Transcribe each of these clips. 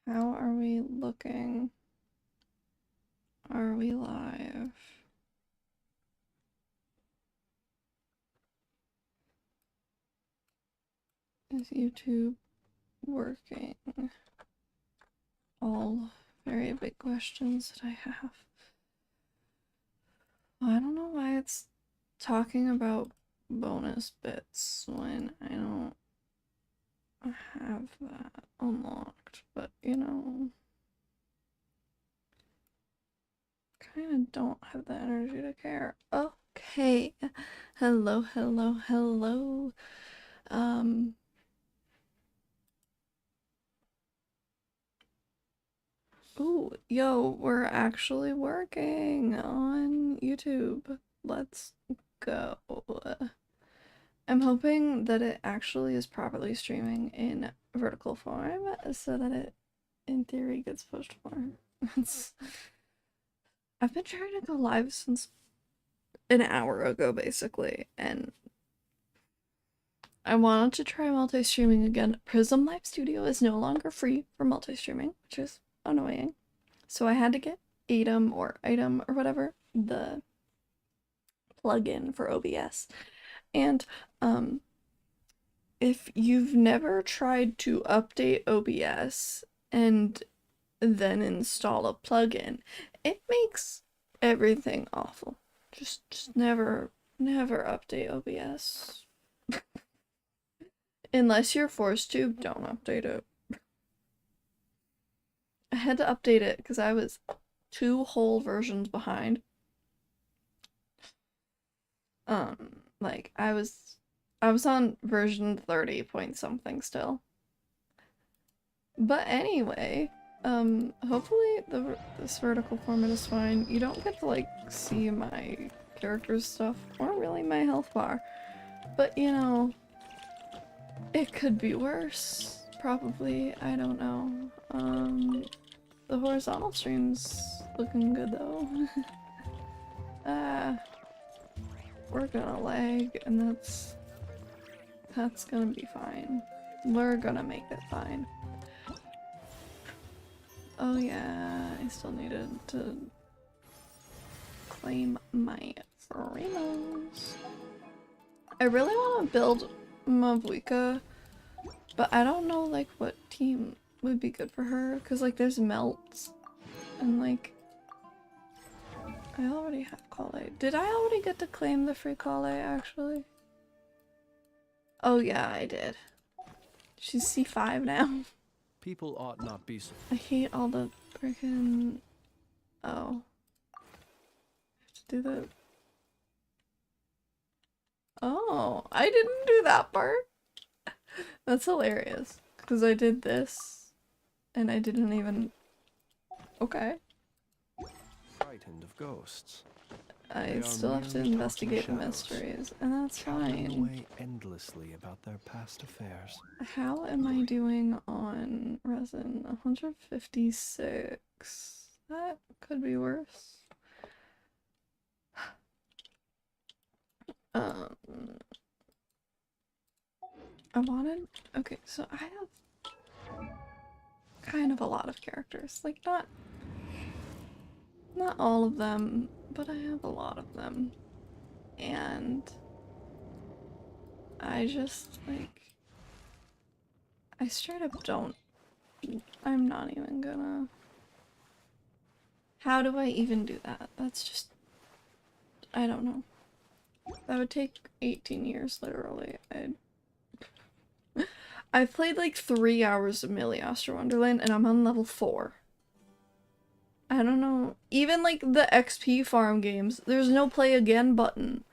How are we looking? Are we live? Is YouTube working? All very big questions that I have. I don't know why it's talking about bonus bits when I don't have that unlocked, but you know, kind of don't have the energy to care. Okay. Hello, hello, hello. Ooh, yo, we're actually working on YouTube. Let's go. I'm hoping that it actually is properly streaming in vertical form so that it, in theory, gets pushed more. I've been trying to go live since an hour ago, basically, and I wanted to try multi-streaming again. Prism Live Studio is no longer free for multi-streaming, which is annoying. So I had to get Atom or whatever, the plugin for OBS. And if you've never tried to update OBS and then install a plugin, it makes everything awful. Just never update OBS. Unless you're forced to, don't update it. I had to update it because I was 2 whole versions behind. Like I was on version 30 point something still. But anyway, hopefully this vertical format is fine. You don't get to like see my character's stuff or really my health bar. But you know, it could be worse. Probably, I don't know. The horizontal stream's looking good though. We're gonna lag, and that's gonna be fine. We're gonna make it fine. Oh yeah, I still needed to claim my Primos. I really want to build Mavuika, but I don't know like what team would be good for her, because like there's Melts, and like I already have Kale. Did I already get to claim the free Kale actually? Oh yeah, I did. She's C5 now. People ought not be so. I hate all the freaking. Oh. I have to do the. Oh, I didn't do that part. That's hilarious. Because I did this and I didn't even. Okay. Frightened of ghosts. I still have to investigate the mysteries, and that's fine. Away endlessly about their past affairs. How am I doing on resin? 156. That could be worse. I wanted. Okay, so I have kind of a lot of characters. Like, not all of them, but I have a lot of them. And I just, like, I straight up don't. I'm not even gonna. How do I even do that? That's just. I don't know. That would take 18 years, literally. I've played like 3 hours of Miliastra Wonderland and I'm on level 4. I don't know. Even like the XP farm games, there's no play again button.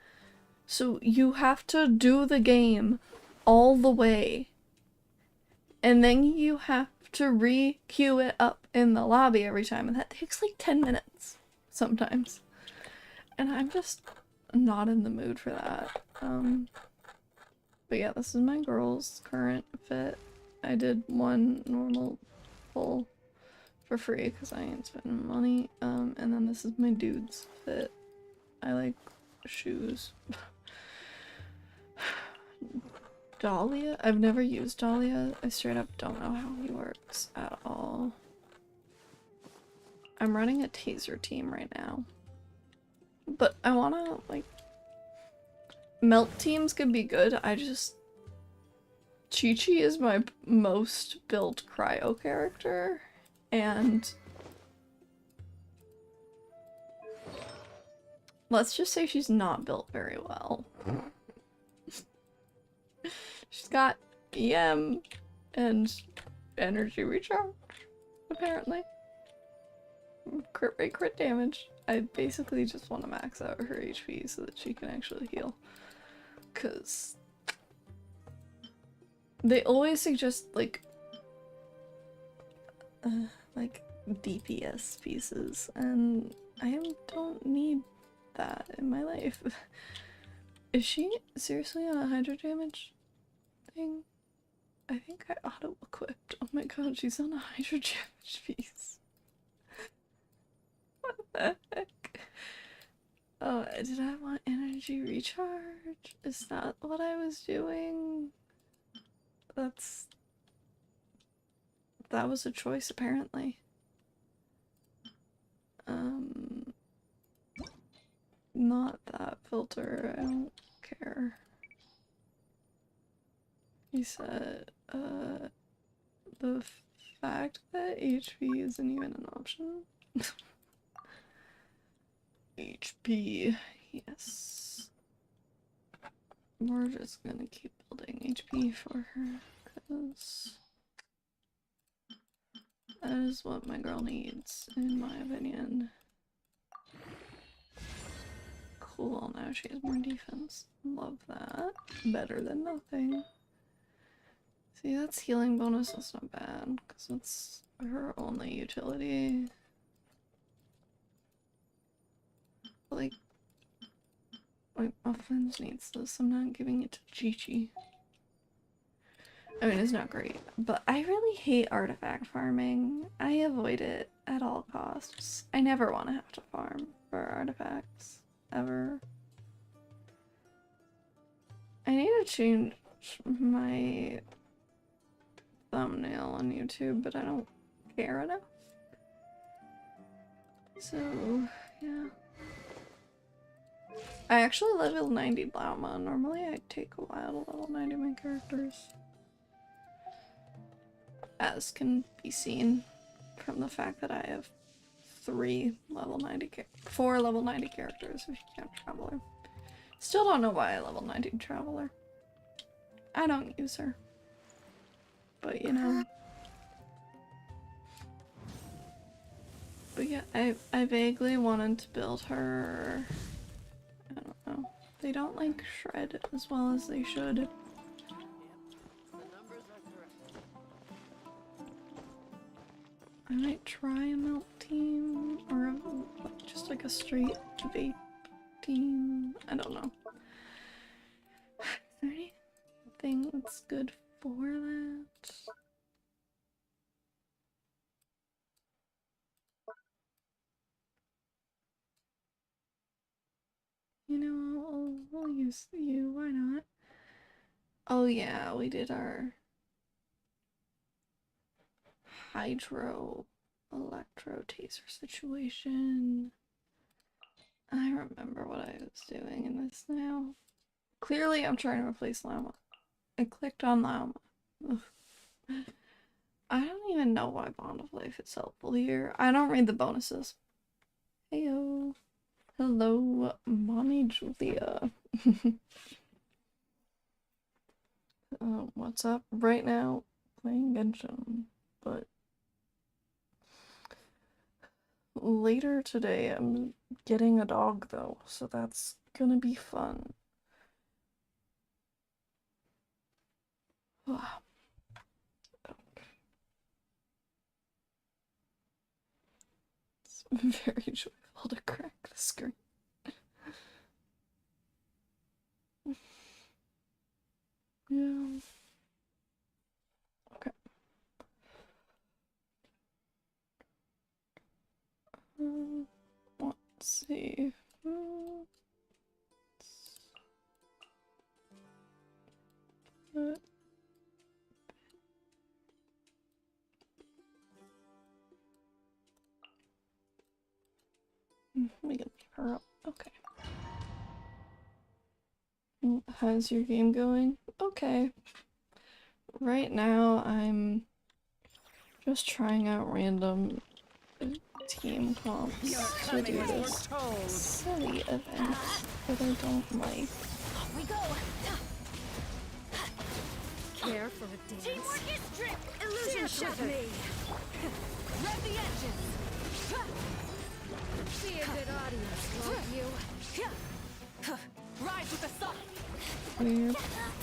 So you have to do the game all the way. And then you have to re-queue it up in the lobby every time. And that takes like 10 minutes sometimes. And I'm just not in the mood for that. But yeah, this is my girl's current fit. I did one normal full for free because I ain't spending money. And then this is my dude's fit. I like shoes. Dahlia? I've never used Dahlia. I straight up don't know how he works at all. I'm running a taser team right now. But I wanna, like... Melt teams could be good, I just... Chi-Chi is my most built cryo character, and... Let's just say she's not built very well. She's got EM and energy recharge, apparently. Crit rate, crit damage. I basically just want to max out her HP so that she can actually heal. Because they always suggest, like DPS pieces, and I don't need that in my life. Is she seriously on a hydro damage thing? I think I auto-equipped. Oh my god, she's on a hydro damage piece. What the heck? Oh, did I want energy recharge? Is that what I was doing? That was a choice, apparently. Not that filter, I don't care. He said, the fact that HP isn't even an option. HP, yes. We're just gonna keep building HP for her, because that is what my girl needs, in my opinion. Cool, now she has more defense. Love that. Better than nothing. See, that's healing bonus, that's not bad, because it's her only utility. But, like, Muffins needs this, I'm not giving it to Chi-Chi. I mean, it's not great, but I really hate artifact farming. I avoid it at all costs. I never want to have to farm for artifacts, ever. I need to change my thumbnail on YouTube, but I don't care enough. So, yeah. I actually level 90 Llama. Normally I take a while to level 90 my characters. As can be seen from the fact that I have 4 level 90 characters if you count Traveler. Still don't know why I level 90 Traveler. I don't use her. But you know. But yeah, I vaguely wanted to build her. I don't know. They don't like shred as well as they should. I might try a melt team or just like a straight vape team. I don't know. Is there anything that's good for that? You know, we'll use you, why not? Oh yeah, we did our hydro electro taser situation. I remember what I was doing in this now. Clearly I'm trying to replace Llama. I clicked on Llama. Ugh. I don't even know why Bond of Life is helpful here. I don't read the bonuses. Heyo. Hello, Mommy Julia. What's up? Right now, playing Genshin, but later today I'm getting a dog though, so that's gonna be fun. It's very joyful to crack the screen. Yeah. Okay. Let's see. But We can leave her up. Okay. How's your game going? Okay. Right now, I'm just trying out random team comps to do this silly event that I don't like. We go. Care for a dance. Teamwork is trip. Illusion shattered. Rev the engines. Be a good audience, won't you? Rise with the sun. We're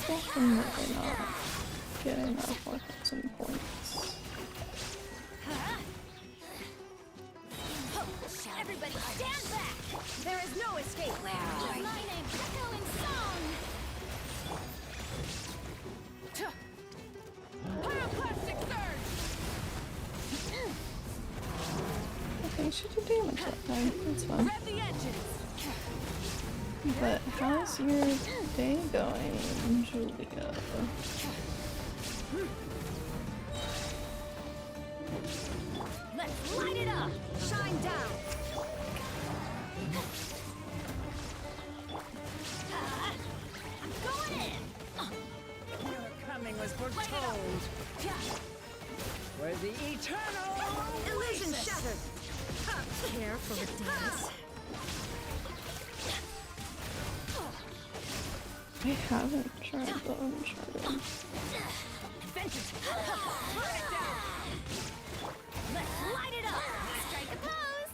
definitely not getting our 4,000 points. Everybody stand back! There is no escape! Where are you? My name, echoing song! Pyroclastic surge! Okay, she did damage that time. That's fine. Rev the engines! But how's your day going, Julia? Let's light it up! Shine down! I'm going in! Your coming was foretold. We're the eternal Illusion oasis. shattered! Care for a dance? I haven't tried the Uncharted. Vengeance! Burn it down! Let's light it up! Strike a pose!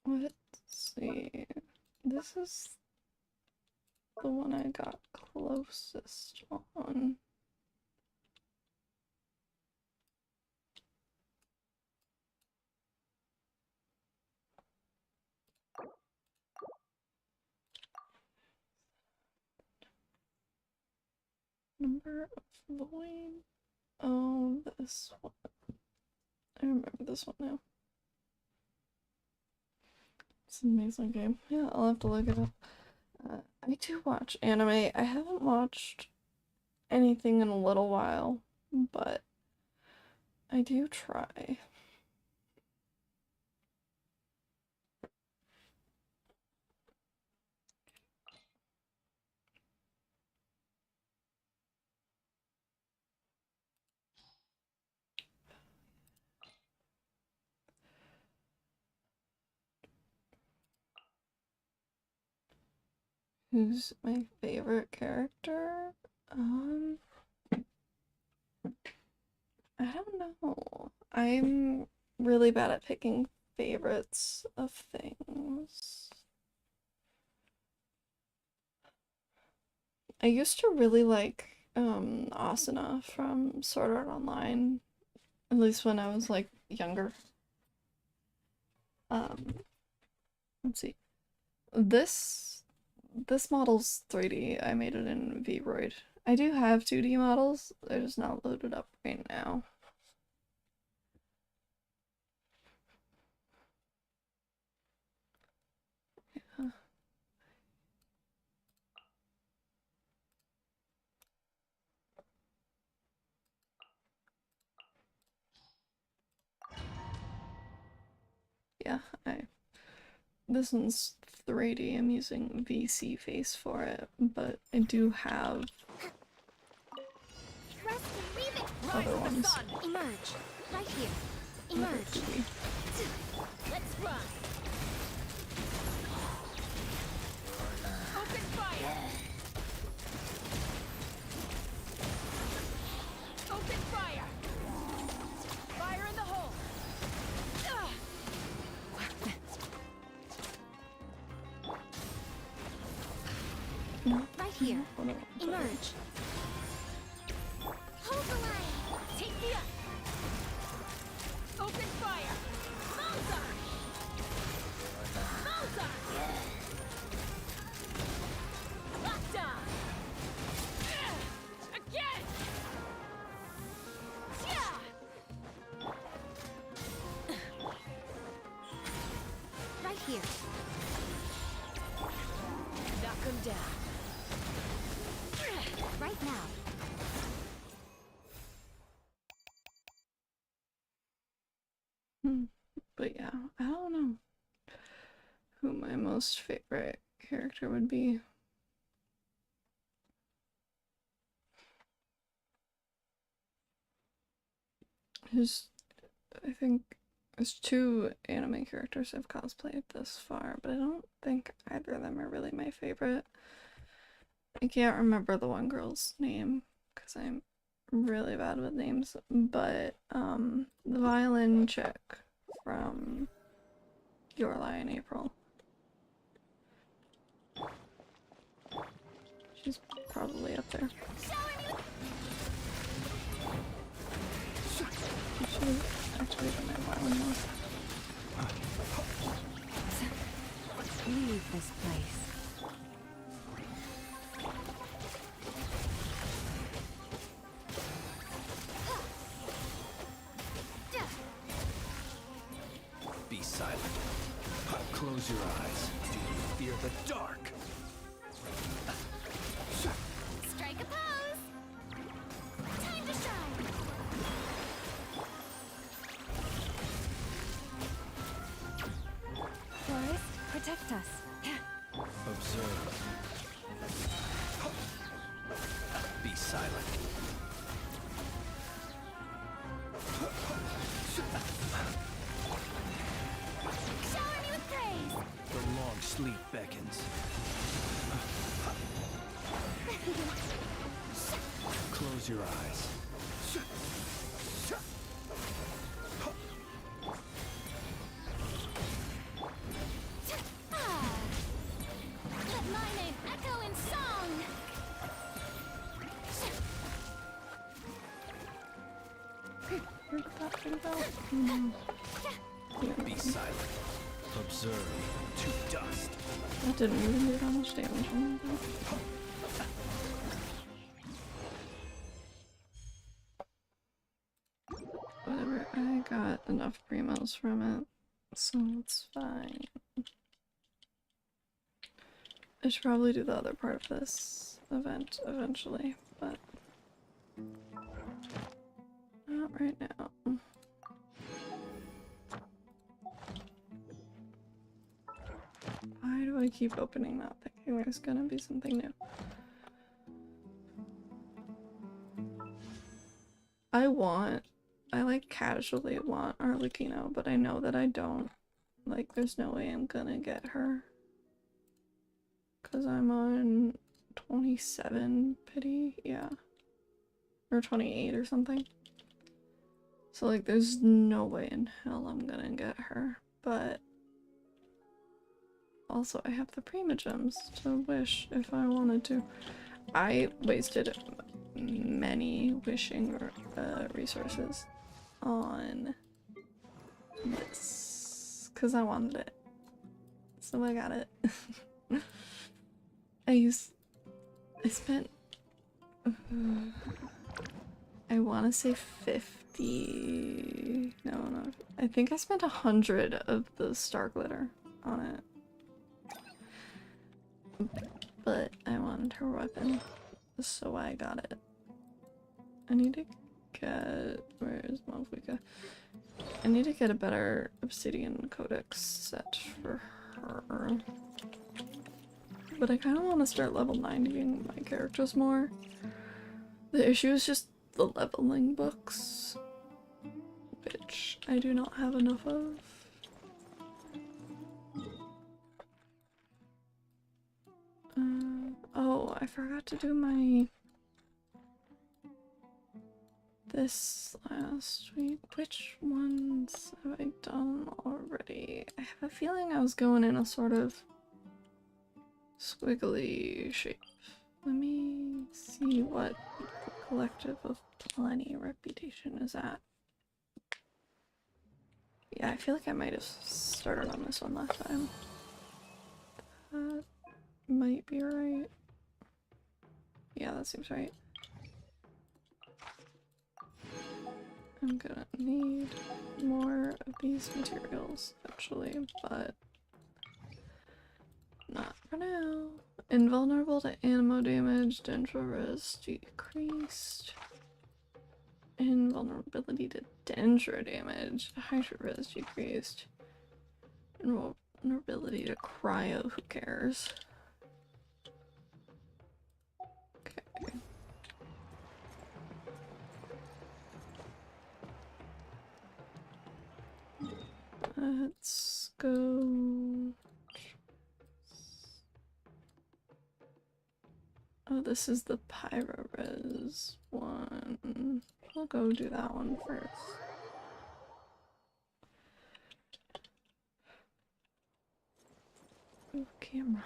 Let's see. This is the one I got closest on. Number of Void. Oh, this one. I remember this one now. It's an amazing game. Yeah, I'll have to look it up. I do watch anime. I haven't watched anything in a little while, but I do try. Who's my favorite character? I don't know. I'm really bad at picking favorites of things. I used to really like Asuna from Sword Art Online, at least when I was like younger. Let's see. This model's 3D. I made it in VRoid. I do have 2D models. They're just not loaded up right now. Yeah. Yeah, this one's 3D. I'm using VC face for it, but I do have other ones. Emerge! Right here! Emerge! Let's run! Open fire! Open fire! Fire in the hole! Right here. Emerge. Hold the line. Take the up. Open fire. Mozart. Mozart. Lockdown. Again. Yeah. Right here. Knock him down. Right now. But yeah, I don't know who my most favorite character would be. There's, I think, there's 2 anime characters I've cosplayed thus far, but I don't think either of them are really my favorite. I can't remember the one girl's name because I'm really bad with names, but the violin chick from Your Lie in April. She's probably up there. She actually did my violin more. Leave this place. Be silent. Close your eyes. Do you fear the dark? Strike a pose. Time to shine. Forest, protect us. Observe. Be silent. Shower me with praise. The long sleep beckons. Close your eyes. Ah. Let my name echo in song. Where did that thing go? Be silent. Observe to dust. That didn't even do that much damage. Oh my god. Whatever, I got enough primos from it, so it's fine. I should probably do the other part of this event eventually, but not right now. Why do I keep opening that thinking there's gonna be something new? I like casually want Arlecchino, but I know that I don't. Like, there's no way I'm gonna get her. Cause I'm on 27 pity, yeah. Or 28 or something. So like there's no way in hell I'm gonna get her. But also I have the Primogems to wish if I wanted to. I wasted many wishing resources on this because I wanted it. So I got it. I spent I want to say 50. No, I think I spent 100 of the star glitter on it. But I wanted her weapon, so I got it. I need to get... Where is Malvika? I need to get a better Obsidian Codex set for her. But I kind of want to start level 90ing my characters more. The issue is just the leveling books, which I do not have enough of. Oh, I forgot to do my... this last week. Which ones have I done already? I have a feeling I was going in a sort of squiggly shape. Let me see what Collective of Plenty reputation is at. Yeah, I feel like I might have started on this one last time. That might be right. Yeah, that seems right. I'm gonna need more of these materials eventually, but not for now. Invulnerable to anemo damage, Dendro res decreased. Invulnerability to Dendro damage, Hydra res decreased. Vulnerability to cryo, who cares? Okay. Let's go. Oh, this is the Pyro-Res one. We'll go do that one first. Ooh, camera.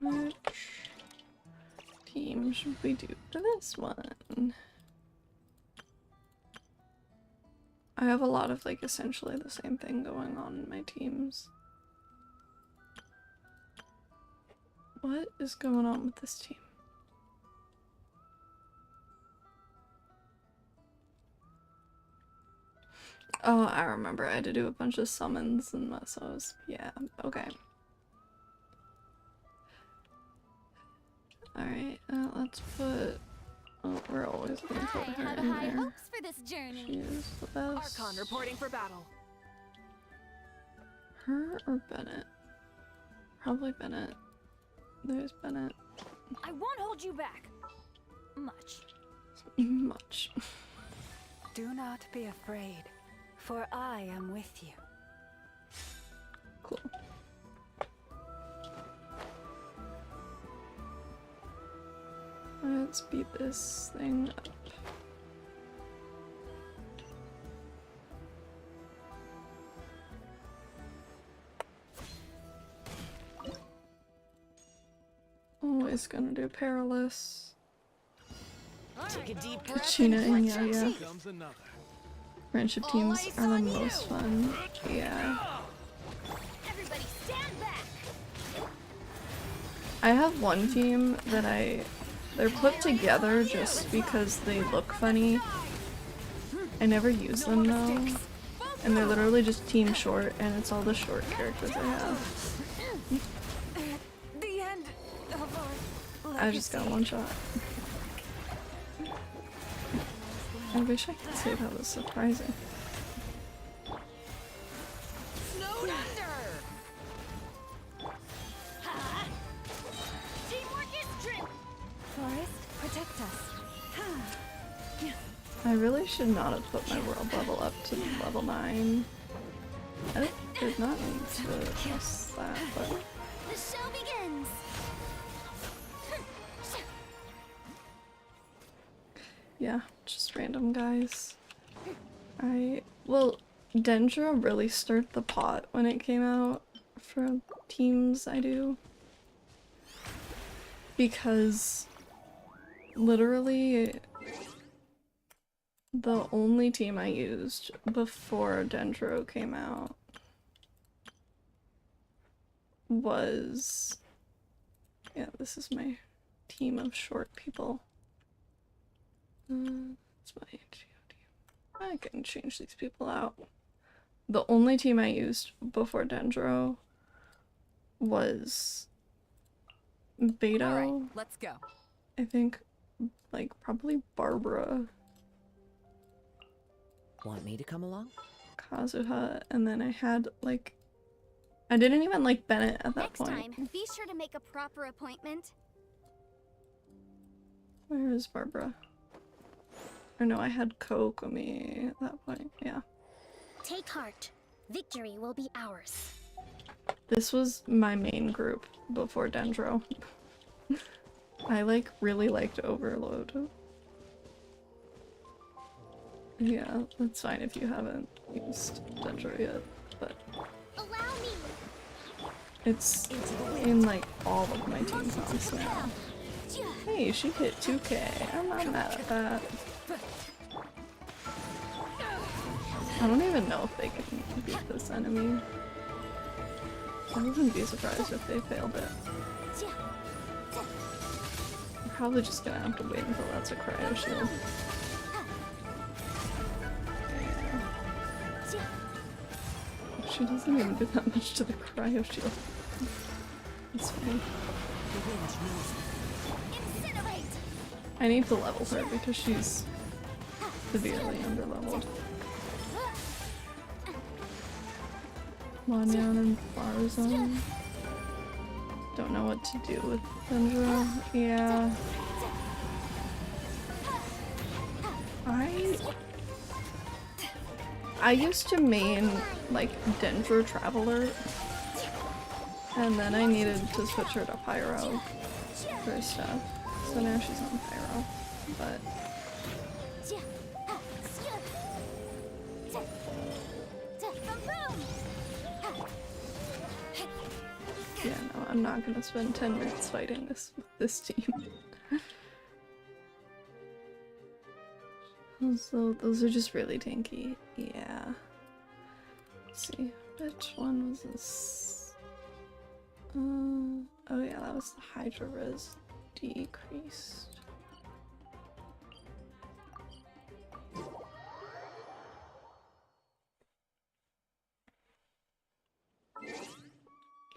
Which team should we do for this one? I have a lot of like essentially the same thing going on in my teams. What is going on with this team? Oh, I remember. I had to do a bunch of summons and so yeah, okay. Alright, let's put... Oh, we're always gonna put I her had in high there. hopes for this She journey. is the best. Archon reporting for battle. Her or Bennett? Probably Bennett. There's Bennett. I won't hold you back. Much. Much. Do not be afraid, for I am with you. Cool. Let's beat this thing up. Always gonna do Perilous. Take a deep breath. Kachina and Yaya. Comes another. Friendship teams are the most fun. Yeah. Everybody stand back. I have one team that they're put together just because they look funny. I never use them though. And they're literally just team short and it's all the short characters I have. The end of our I just got one shot. I wish I could say that was surprising. Snowed under. Ha! Teamwork is true. forest, protect us. I really should not have put my world level up to level 9. I did not need to press that, but The show begins. yeah, just random guys. Well, Dendra really stirred the pot when it came out for teams I do. Because literally the only team I used before Dendro came out was... Yeah, this is my team of short people. It's my GOD. I can change these people out. The only team I used before Dendro was Beto. All right, let's go. I think, like, probably Barbara, Want me to come along? Kazuha, and then I had, like, I didn't even like Bennett at that Next point. time, be sure to make a proper appointment. Where is Barbara? Or no, I had Kokomi at that point, yeah. Take heart. Victory will be ours. This was my main group before Dendro. I, like, really liked Overload. Yeah, that's fine if you haven't used Dendro yet, but Allow me. it's in, like, all of my team songs now. Hey, she hit 2k. I'm not mad at that. I don't even know if they can beat this enemy. I wouldn't be surprised if they failed it. I'm probably just gonna have to wait until that's a cryo shield. Yeah. She doesn't even do that much to the cryo shield. It's fine. Incinerate. I need to level her because she's severely underleveled. Lanyan and Barzone. Don't know what to do with Dendra. Yeah. I used to main like Dendra Traveler, and then I needed to switch her to Pyro for stuff. So now she's on Pyro, but yeah, no, I'm not gonna spend 10 minutes fighting this team. So those are just really tanky. Yeah. Let's see, which one was this? Oh yeah, that was the Hydra Res decreased.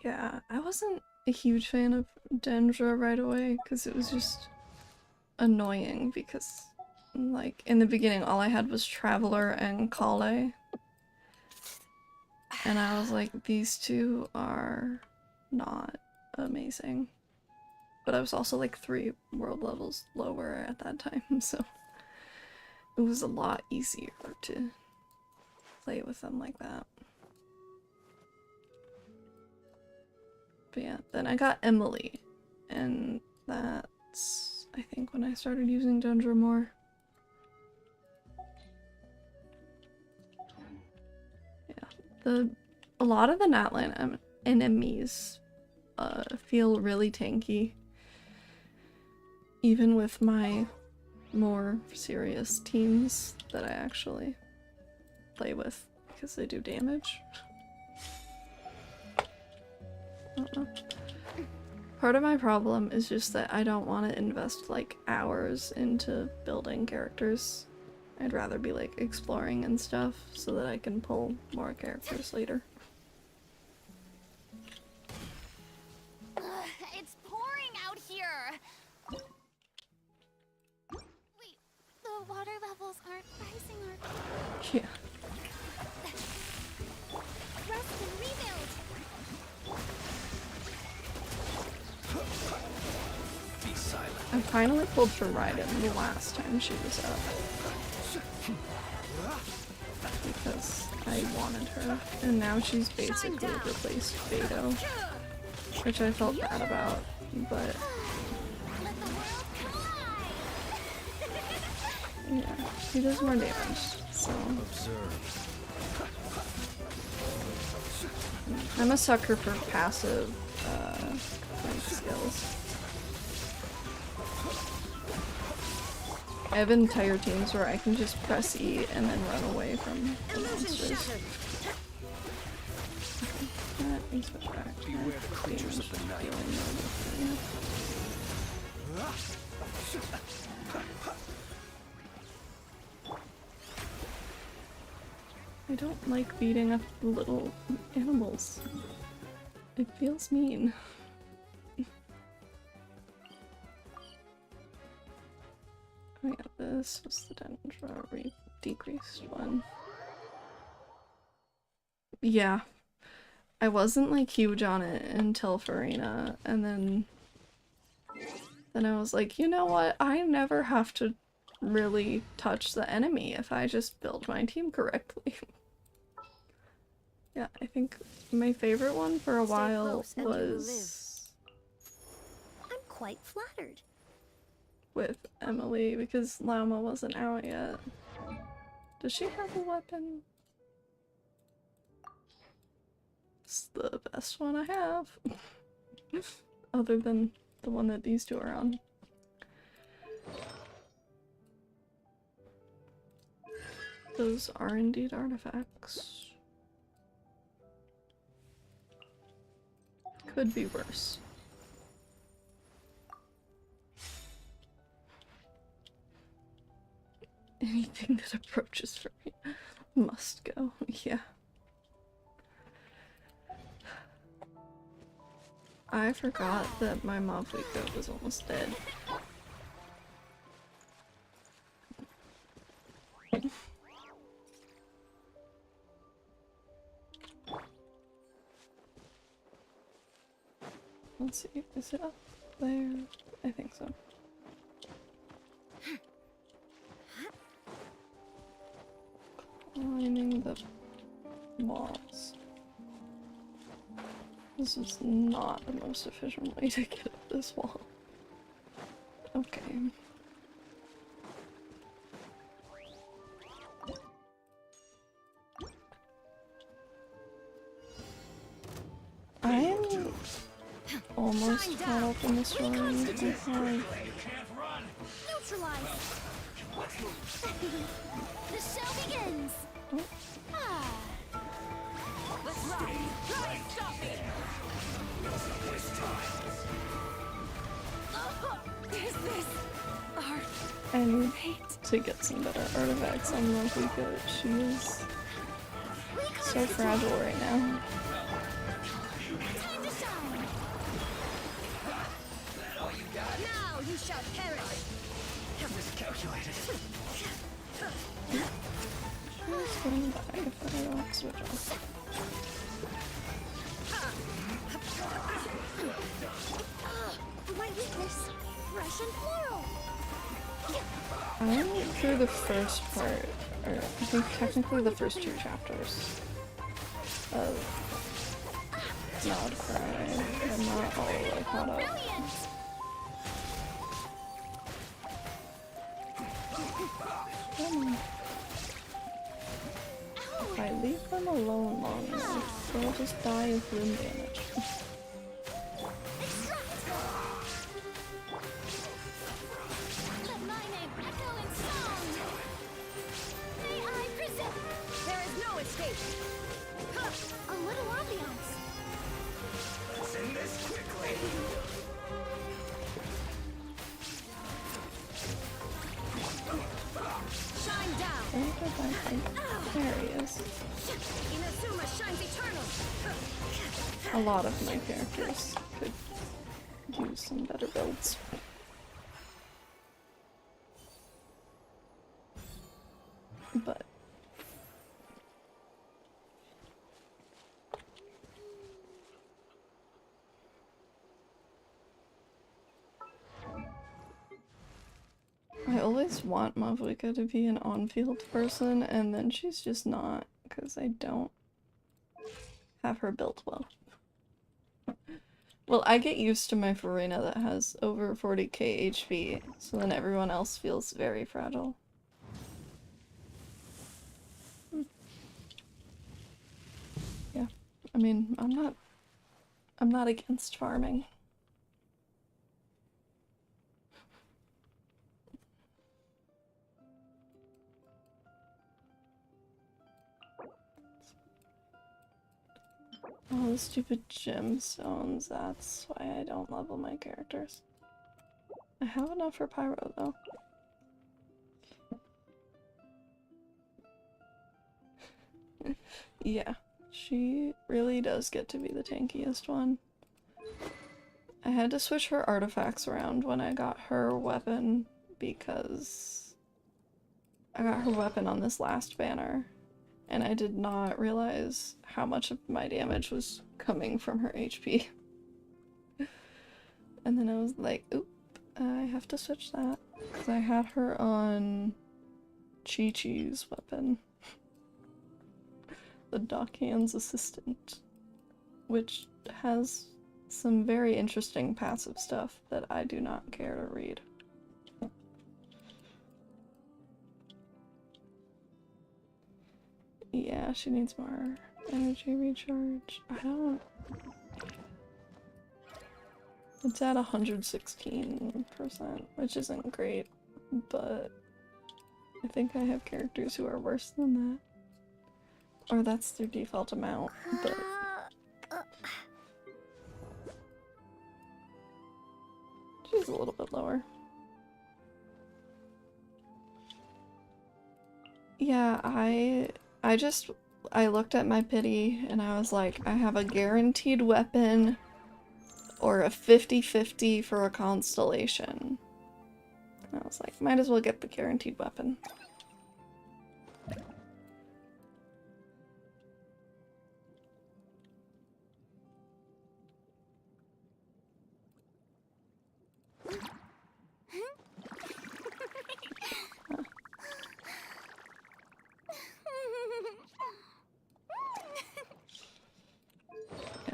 Yeah, I wasn't a huge fan of Dendra right away because it was just annoying because like in the beginning all I had was Traveler and Kale. And I was like, these two are not amazing. But I was also like 3 world levels lower at that time, so it was a lot easier to play with them like that. But yeah, then I got Emily, and that's, I think, when I started using Dendra more. Yeah, a lot of the Natlan enemies feel really tanky, even with my more serious teams that I actually play with because they do damage. Part of my problem is just that I don't want to invest like hours into building characters. I'd rather be like exploring and stuff so that I can pull more characters later. It's pouring out here. Wait, the water levels aren't rising, are they? Yeah. Rest and rebuild. Be silent. I finally pulled for Raiden the last time she was up. Because I wanted her. And now she's basically replaced Beto. Which I felt bad about, but Let the world collide. yeah, she does more damage, so Observe. I'm a sucker for passive like skills. I have entire teams where I can just press E and then run away from the monsters. That is what back. Beware the creatures of the night. I don't like beating up little animals. It feels mean. Oh yeah, this was the Dendra decreased one. Yeah. I wasn't like huge on it until Farina, and then I was like, you know what? I never have to really touch the enemy if I just build my team correctly. Yeah, I think my favorite one for a while close and you will was I'm quite flattered. with Emily because Llama wasn't out yet. Does she have a weapon? It's the best one I have. Other than the one that these two are on. Those are indeed artifacts. Could be worse. Anything that approaches for me must go. Yeah. I forgot that my Mobweeka was almost dead. Let's see, is it up there? I think so. Climbing the walls. This is not the most efficient way to get up this wall. Okay. I am almost caught up in the story. I have Neutralize. The show begins. Ah. Let's rock. Stop it. Is this art? I need to get some better artifacts on Lovelygoat. She is so fragile right now. Time to shine. Now you shall perish. She's gonna die if I don't switch off. My weakness. Fresh and floral. I'm through the first part, or I think technically the first 2 chapters of Nodcry. I'm not all the way caught up. Brilliant. Come on. If I leave them alone long enough, they'll just die of wind damage. Let my name echo in song. May I present? There is no escape. A little ambiance. Shine down. Where did I find? There he is. Inazuma shines eternal. A lot of my characters could use some better builds. But I always want Mavlika to be an on-field person, and then she's just not, because I don't have her built well. Well, I get used to my Farina that has over 40k HP, so then everyone else feels very fragile. Yeah, I mean, I'm not against farming. All the stupid gemstones, that's why I don't level my characters. I have enough for Pyro, though. Yeah, she really does get to be the tankiest one. I had to switch her artifacts around when I got her weapon because I got her weapon on this last banner. And I did not realize how much of my damage was coming from her HP. And then I was like, oop, I have to switch that. Because I had her on Chi-Chi's weapon. The Dockhand's assistant. Which has some very interesting passive stuff that I do not care to read. Yeah, she needs more energy recharge. I don't... It's at 116%, which isn't great, but I think I have characters who are worse than that. Or that's their default amount, but... She's a little bit lower. Yeah, I looked at my pity and I was like, I have a guaranteed weapon or a 50-50 for a constellation. And I was like, might as well get the guaranteed weapon.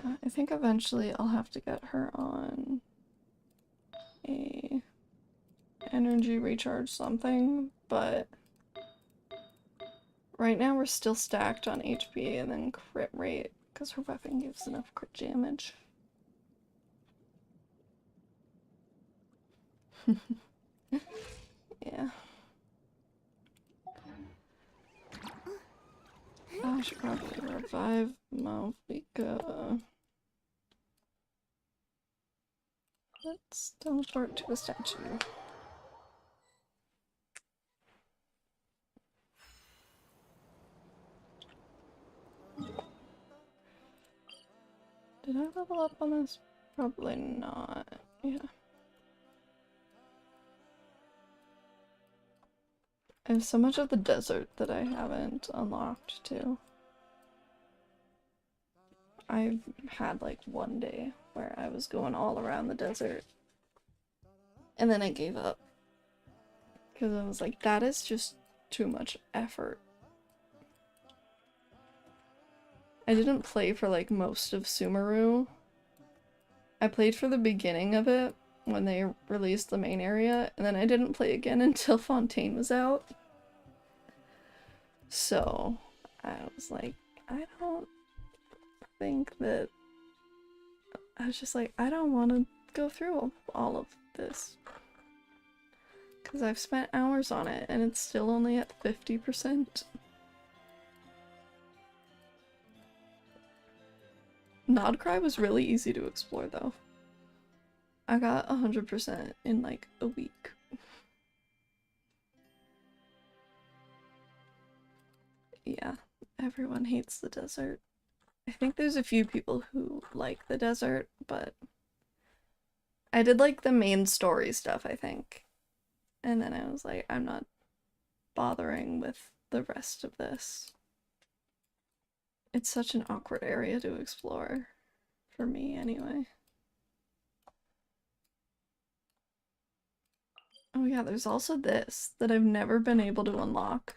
Yeah, I think eventually I'll have to get her on a energy recharge something, but right now we're still stacked on HP and then crit rate because her weapon gives enough crit damage. Yeah. I should probably revive Malvika. Let's teleport to a statue. Did I level up on this? Probably not. Yeah. I have so much of the desert that I haven't unlocked too. I've had like one day where I was going all around the desert and then I gave up because I was like, that is just too much effort. I didn't play for like most of Sumeru. I played for the beginning of it when they released the main area, and then I didn't play again until Fontaine was out. So I was like, I don't think that... I was just like, I don't want to go through all of this. Because I've spent hours on it, and it's still only at 50%. Nodcry was really easy to explore though. I got 100% in like a week. Yeah, everyone hates the desert. I think there's a few people who like the desert, but I did like the main story stuff, I think. And then I was like, I'm not bothering with the rest of this. It's such an awkward area to explore. For me, anyway. Oh yeah, there's also this that I've never been able to unlock.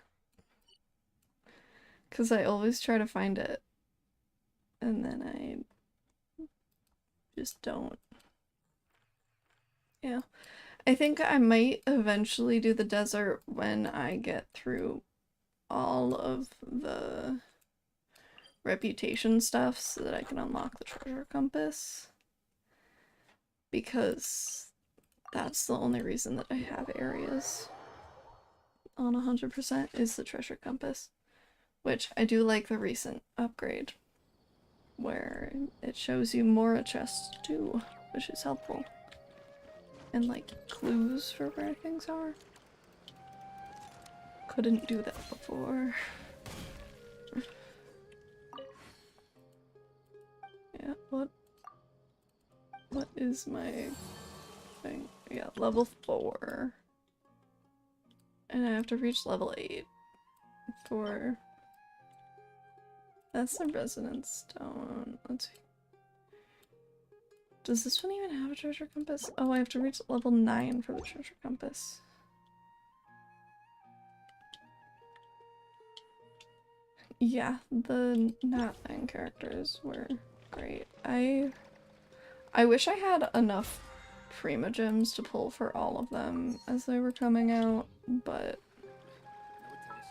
Because I always try to find it. And then I just don't. Yeah. I think I might eventually do the desert when I get through all of the reputation stuff so that I can unlock the treasure compass. Because that's the only reason that I have areas on 100% is the treasure compass. Which I do like the recent upgrade where it shows you more chests too, which is helpful. And like clues for where things are. Couldn't do that before. Yeah, what is my thing? Yeah, level 4. And I have to reach level 8 for... That's the resonance stone. Let's see. Does this one even have a treasure compass? Oh, I have to reach level 9 for the treasure compass. Yeah, the Nat 9 characters were great. I wish I had enough Primogems to pull for all of them as they were coming out, but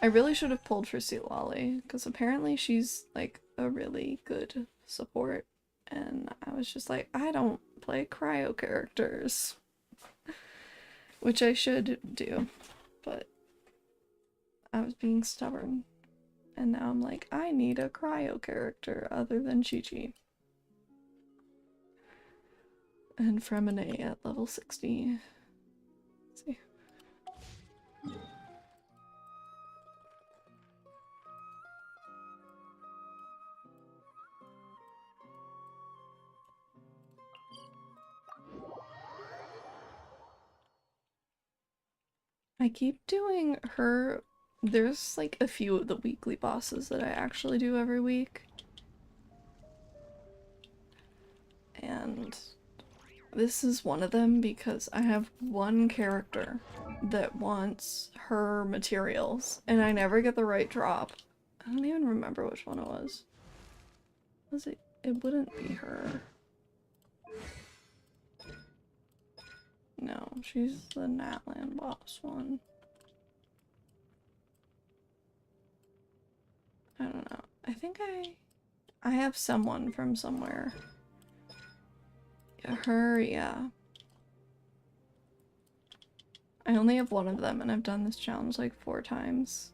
I really should have pulled for Sealali, because apparently she's like a really good support, and I was just like, I don't play cryo characters. Which I should do, but I was being stubborn. And now I'm like, I need a cryo character other than Chi-Chi. And Fremine at level 60. Let's see. I keep doing her. There's like a few of the weekly bosses that I actually do every week. And this is one of them because I have one character that wants her materials and I never get the right drop. I don't even remember which one it was. Was it it wouldn't be her. No, she's the Natlan boss one. I don't know. I think I have someone from somewhere. Yeah, her, yeah. I only have one of them, and I've done this challenge like 4 times.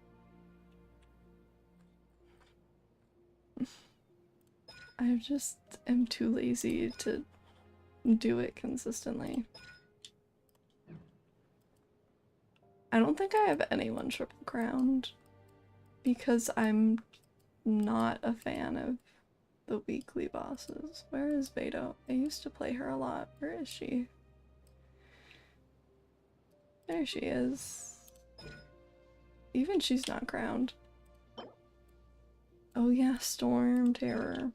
I just am too lazy to do it consistently. I don't think I have anyone triple crowned because I'm not a fan of the weekly bosses. Where is Beto? I used to play her a lot. Where is she? There she is. Even she's not crowned. Oh yeah, Storm Terror.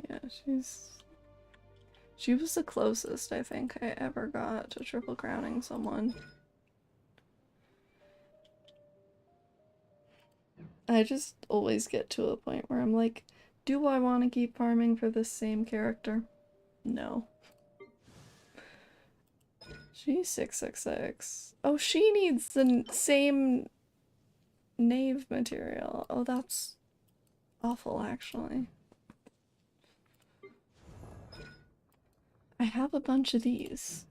Yeah, she was the closest I think I ever got to triple crowning someone. I just always get to a point where I'm like, do I want to keep farming for this same character? No. She's 666. Oh, she needs the same knave material. Oh, that's awful, actually. I have a bunch of these.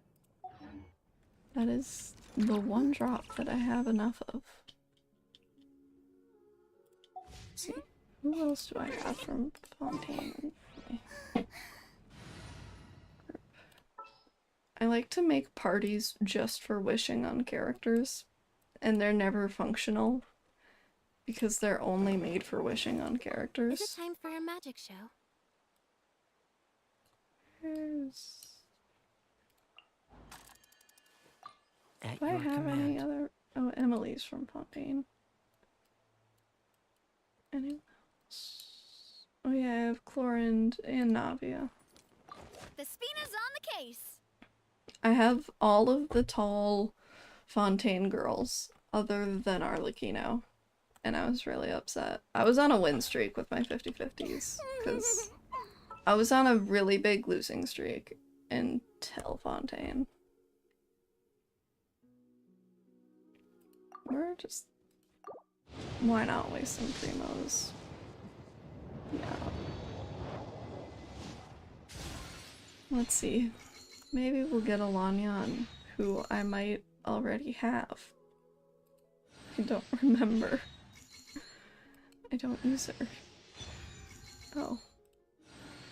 That is the one drop that I have enough of. Let's see. Who else do I have from Fontaine? I like to make parties just for wishing on characters, and they're never functional because they're only made for wishing on characters. Is it time for a magic show? At Do I your have any command. other? Oh, Emily's from Fontaine. Anyone else? Oh yeah, I have Clorind and Navia. The Spina's on the case. I have all of the tall Fontaine girls other than Arlecchino, and I was really upset. I was on a win streak with my 50/50s because I was on a really big losing streak until Fontaine. We're just... Why not waste some primos? Yeah. Let's see. Maybe we'll get a Lanyan, who I might already have. I don't remember. I don't use her. Oh.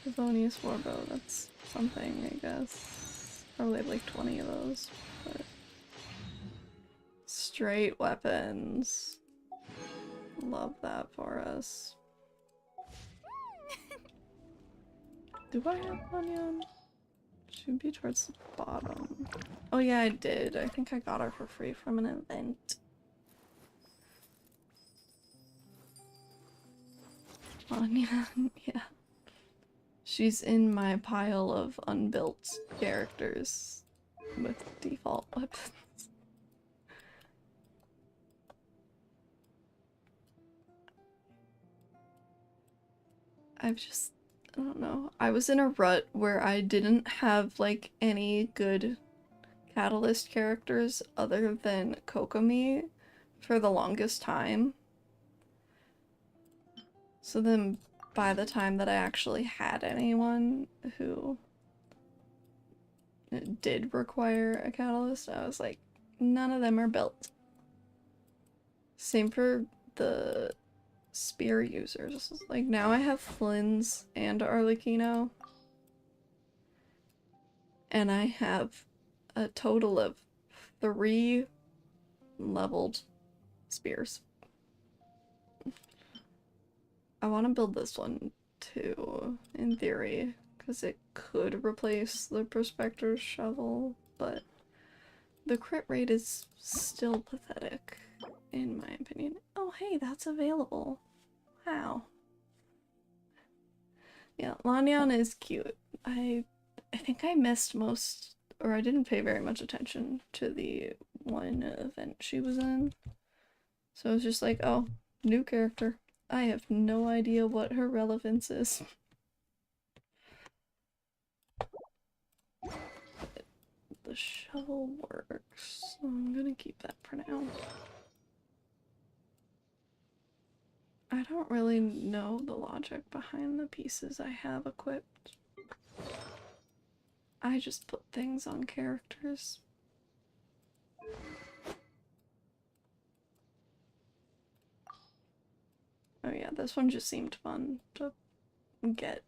Livonius Warbow, that's something, I guess. Probably have like 20 of those, but... Straight weapons. Love that for us. Do I have Lanyan? Should be towards the bottom. Oh yeah, I did. I think I got her for free from an event. Lanyan, yeah. She's in my pile of unbuilt characters with default weapons. I don't know. I was in a rut where I didn't have like any good Catalyst characters other than Kokomi for the longest time. So then by the time that I actually had anyone who did require a Catalyst, I was like, none of them are built. Same for the spear users. Like now I have Flynn's and Arlecchino, and I have a total of 3 leveled spears. I want to build this one too, in theory, because it could replace the Prospector's shovel, but the crit rate is still pathetic, in my opinion. Oh hey, that's available. Wow. Yeah, Lanyan is cute. I think I missed most, or I didn't pay very much attention to the one event she was in. So it was just like, oh, new character. I have no idea what her relevance is. The shovel works, so I'm gonna keep that for now. I don't really know the logic behind the pieces I have equipped. I just put things on characters. Oh yeah, this one just seemed fun to get.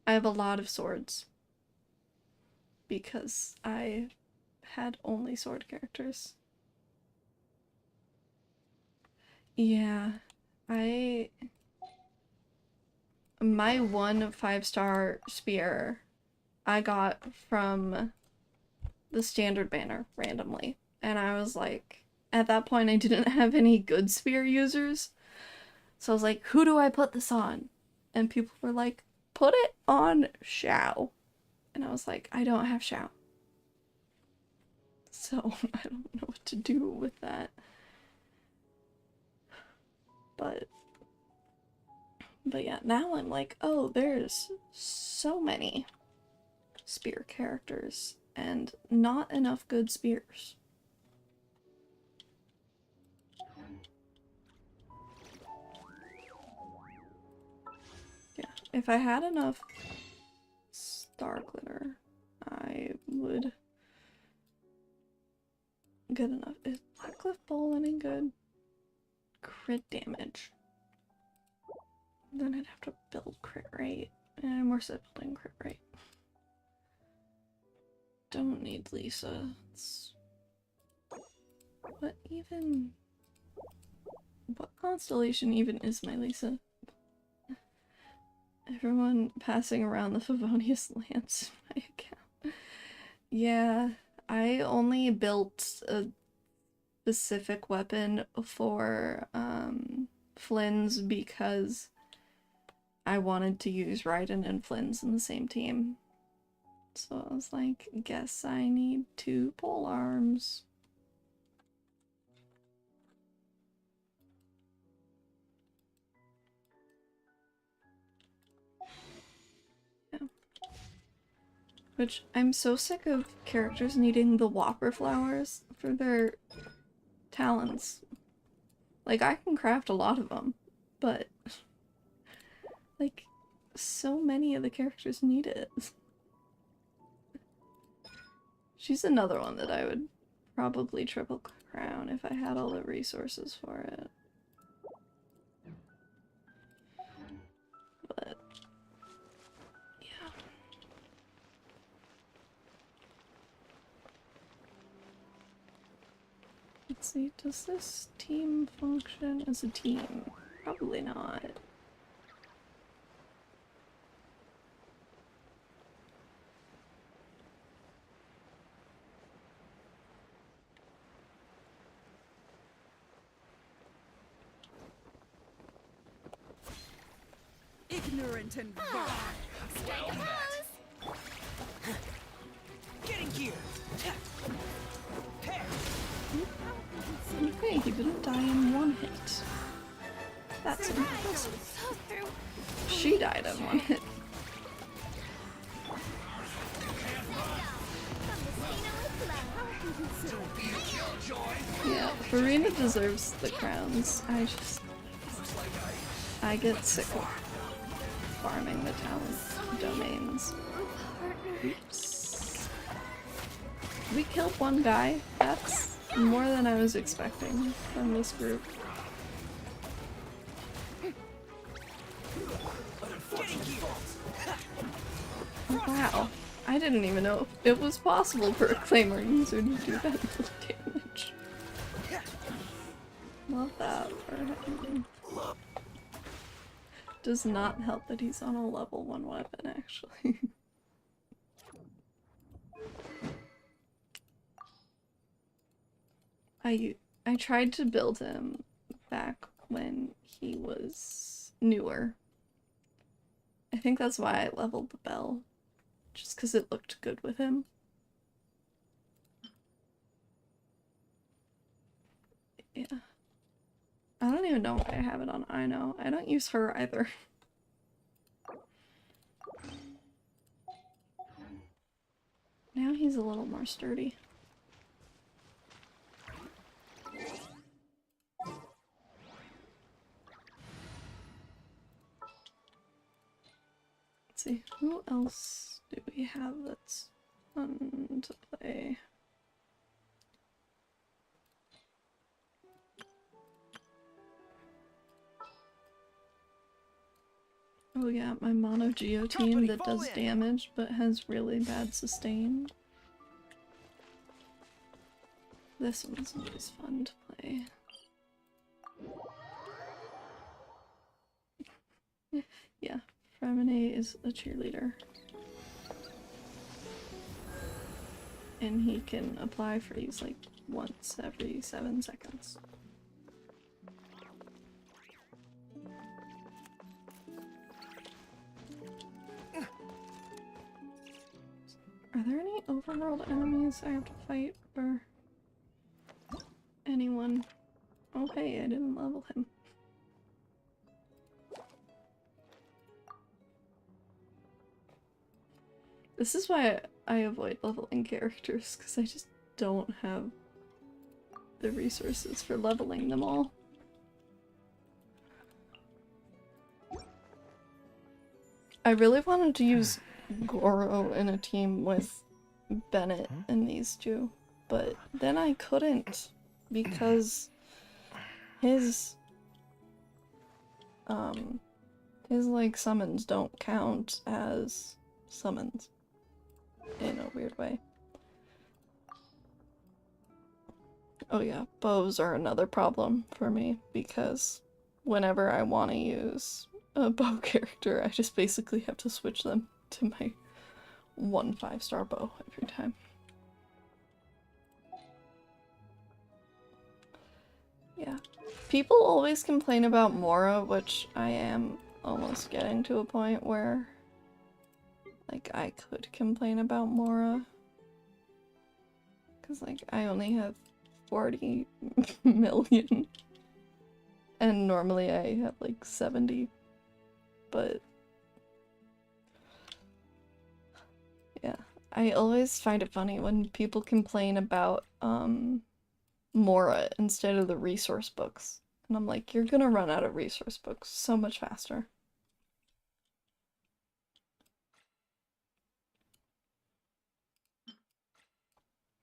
I have a lot of swords because I had only sword characters. Yeah, my 1 5-star spear I got from the standard banner randomly, and I was like, at that point I didn't have any good spear users, so I was like, who do I put this on? And people were like, put it on Xiao. And I was like, I don't have Xiao. So I don't know what to do with that. But yeah, now I'm like, oh, there's so many spear characters and not enough good spears. Yeah, if I had enough star glitter, I would get enough. Is Blackcliff Bowl any good? Crit damage. Then I'd have to build crit rate. And I'm worse at building crit rate. Don't need Lisa. What constellation even is my Lisa? Everyone passing around the Favonius Lance in my account. Yeah, I only built a specific weapon for Flynn's because I wanted to use Raiden and Flynn's in the same team. So I was like, guess I need 2 pole arms. Yeah. Which, I'm so sick of characters needing the Whopper flowers for their talents. Like, I can craft a lot of them, but like, so many of the characters need it. She's another one that I would probably triple crown if I had all the resources for it. But yeah. Let's see, does this team function as a team? Probably not. Ignorant and vile. Strike a pose! Getting gear. Okay, he didn't die in 1 hit. That's impressive. So through. She died in 1 hit. Yeah, Farina deserves the crowns. I get sick of farming the talent domains. Oops. We killed 1 guy. That's more than I was expecting from this group. Oh, wow. I didn't even know it was possible for a Claymore user to do that little damage. Love that for him. Does not help that he's on a level 1 weapon, actually. I tried to build him back when he was newer. I think that's why I leveled the bell. Just because it looked good with him. Yeah. I don't even know why I have it on I know. I don't use her either. Now he's a little more sturdy. Let's see, who else do we have that's fun to play? Oh yeah, my Mono Geo team that does damage but has really bad sustain. This one's always fun to play. Yeah, Fremine is a cheerleader. And he can apply freeze like once every 7 seconds. Are there any overworld enemies I have to fight, or anyone? Oh hey, I didn't level him. This is why I avoid leveling characters, because I just don't have the resources for leveling them all. I really wanted to use Goro in a team with Bennett and these two, but then I couldn't because his like summons don't count as summons in a weird way. Oh yeah, bows are another problem for me because whenever I want to use a bow character, I just basically have to switch them to my 1 5-star bow every time. Yeah. People always complain about Mora, which I am almost getting to a point where like I could complain about Mora. Cause like I only have 40 million. And normally I have like 70. But yeah, I always find it funny when people complain about Mora instead of the resource books. And I'm like, you're gonna run out of resource books so much faster.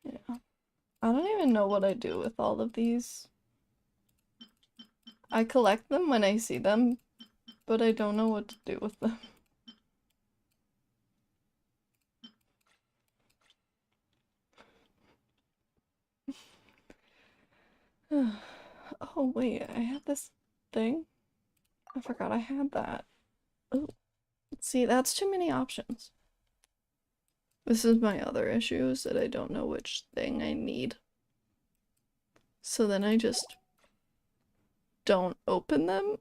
Yeah. I don't even know what I do with all of these. I collect them when I see them, but I don't know what to do with them. Oh wait, I had this thing? I forgot I had that. Oh, see, that's too many options. This is my other issue, is that I don't know which thing I need. So then I just don't open them.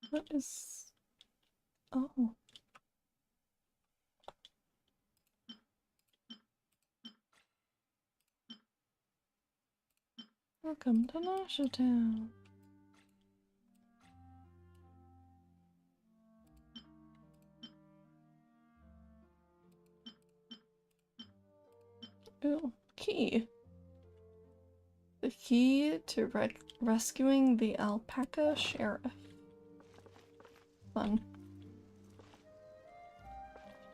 What is... Oh. Welcome to Nasha Town. Ooh, key. The key to rescuing the alpaca sheriff. Fun.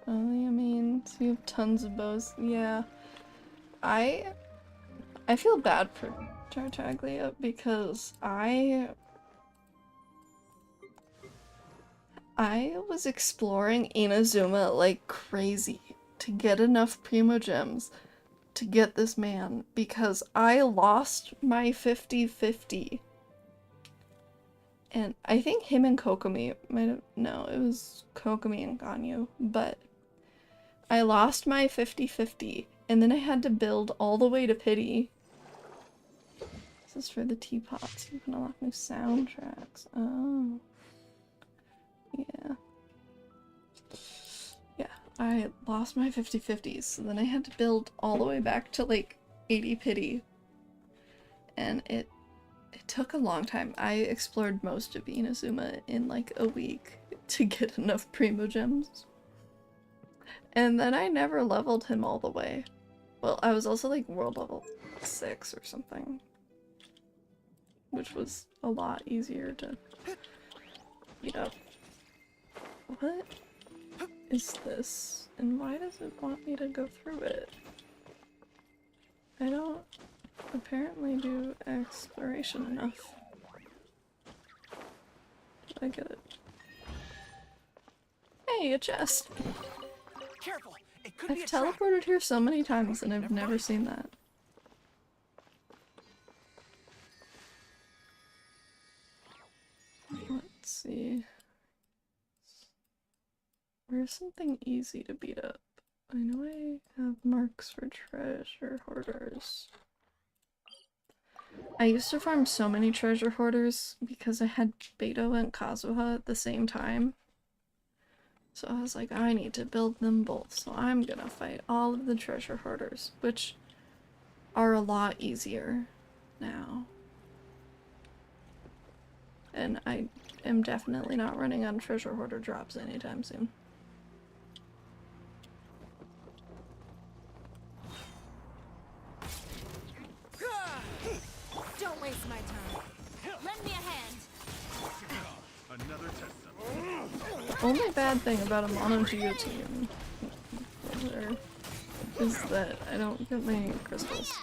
Only, I mean, so you have tons of bows. Yeah. I feel bad for Tartaglia because I was exploring Inazuma like crazy to get enough Primogems to get this man because I lost my 50-50. And I think him and Kokomi might have, no, it was Kokomi and Ganyu, but I lost my 50-50 and then I had to build all the way to Pity. This is for the teapots. You can unlock new soundtracks. Oh. Yeah. I lost my 50/50s, so then I had to build all the way back to like 80 pity. And it took a long time. I explored most of Inazuma in like a week to get enough Primogems. And then I never leveled him all the way. Well, I was also like world level 6 or something. Which was a lot easier to beat up. What is this? And why does it want me to go through it? I don't apparently do exploration enough. Did I get it? Hey, a chest! Careful! It could I've be a trap. teleported here so many times and I've never seen that. Let's see. Where's something easy to beat up? I know I have marks for treasure hoarders. I used to farm so many treasure hoarders because I had Beto and Kazuha at the same time. So I was like, I need to build them both, so I'm gonna fight all of the treasure hoarders, which are a lot easier now. And I am definitely not running on treasure hoarder drops anytime soon. Don't waste my time. Lend me a hand. Another test. Only bad thing about a mono Geo team is that I don't get my crystals.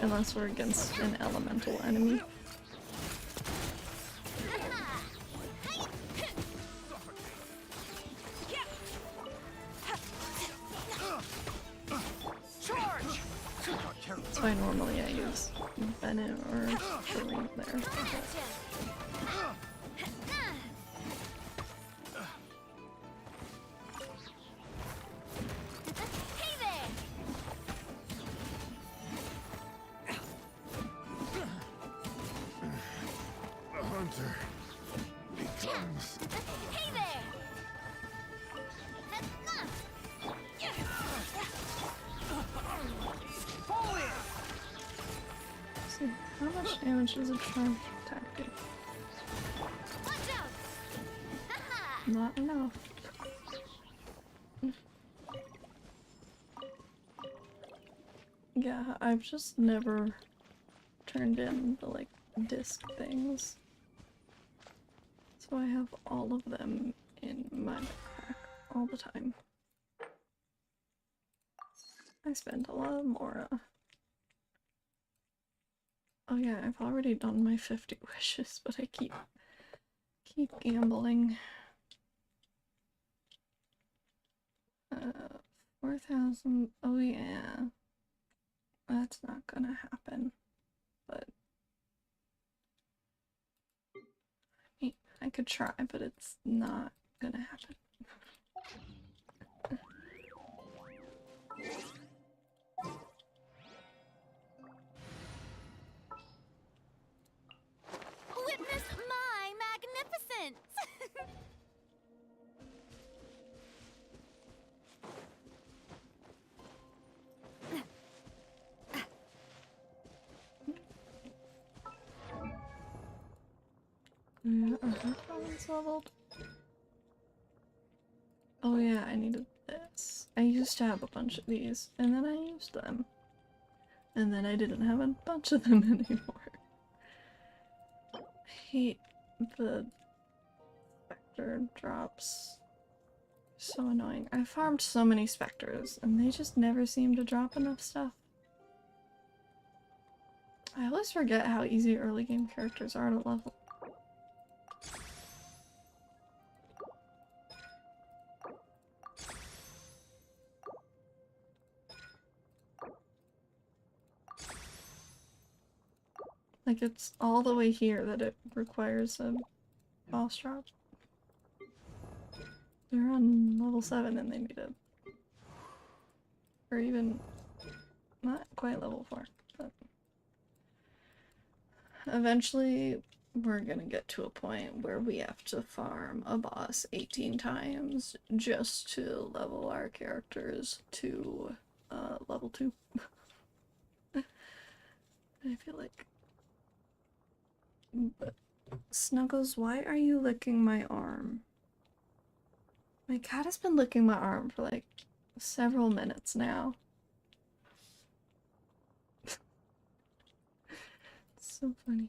Unless we're against an elemental enemy. That's why normally I use Bennett or Shireen there. Hey there! The hunter becomes. Hey there! See, how much damage does a charge attack do? Watch out! Not enough. Yeah, I've just never turned in the like disc things. So I have all of them in my backpack all the time. I spend a lot of Mora. Oh yeah, I've already done my 50 wishes, but I keep gambling. 4,000. Oh yeah. That's not gonna happen. But I could try, but it's not gonna happen. Witness my magnificence! Yeah, are her problems leveled? Oh yeah, I needed this. I used to have a bunch of these, and then I used them. And then I didn't have a bunch of them anymore. I hate the specter drops. So annoying. I farmed so many specters, and they just never seem to drop enough stuff. I always forget how easy early game characters are to level. Like, it's all the way here that it requires a boss drop. They're on level 7 and they need it. Or even not quite level 4, but eventually we're gonna get to a point where we have to farm a boss 18 times just to level our characters to level 2. I feel like... But Snuggles, why are you licking my arm? My cat has been licking my arm for like several minutes now. It's so funny.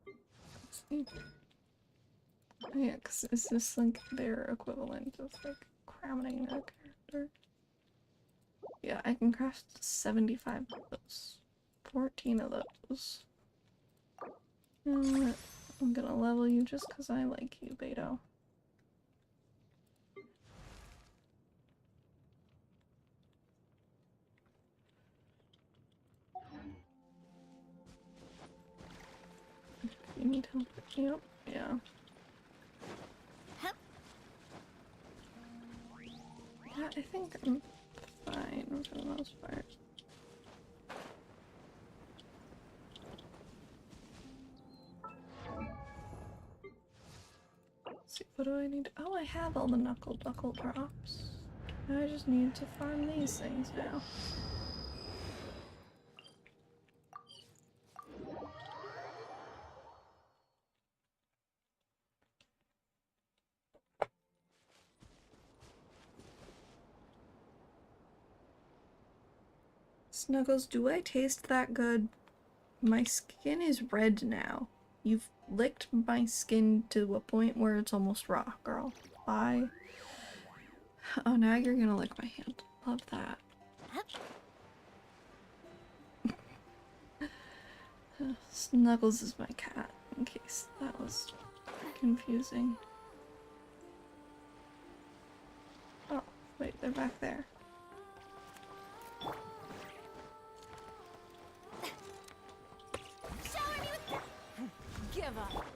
Let's see. Oh yeah, because is this like their equivalent of like crowning a character? Yeah, I can craft 75 of those. 14 of those. You know what? I'm gonna level you just because I like you, Beto. You need help? Yep, yeah. Yeah, I think I'm fine for the most part. Let's see, what do I need? Oh, I have all the knuckle buckle drops. I just need to farm these things now. Snuggles, do I taste that good? My skin is red now. You've licked my skin to a point where it's almost raw, girl. Bye. Oh, now you're gonna lick my hand. Love that. Snuggles is my cat, in case that was confusing. Oh, wait, they're back there. Give up.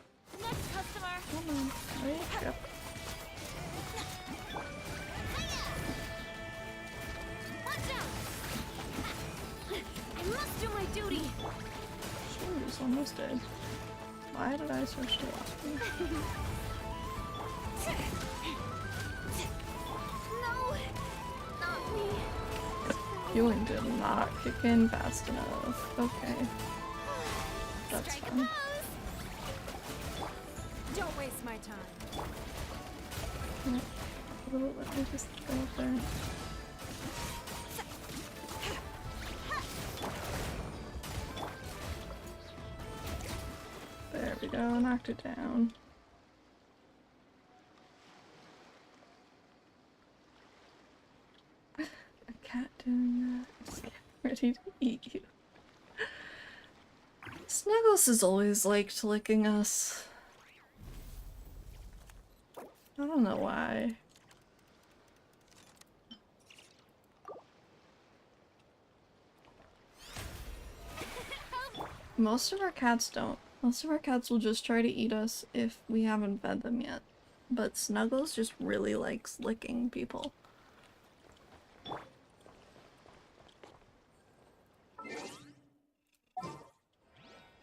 Next customer. Come on, wake up. Watch out! I must do my duty. Shoot, almost dead. Why did I switch to Waspy? No, not me. Healing did not kick in fast enough. Okay. That's Strike a fun. pose. Don't waste my time. Yeah. Well, let me just go up there. There we go, knocked it down. A cat doing that. It's ready to eat you. Snuggles has always liked licking us. I don't know why. Most of our cats don't. Most of our cats will just try to eat us if we haven't fed them yet. But Snuggles just really likes licking people.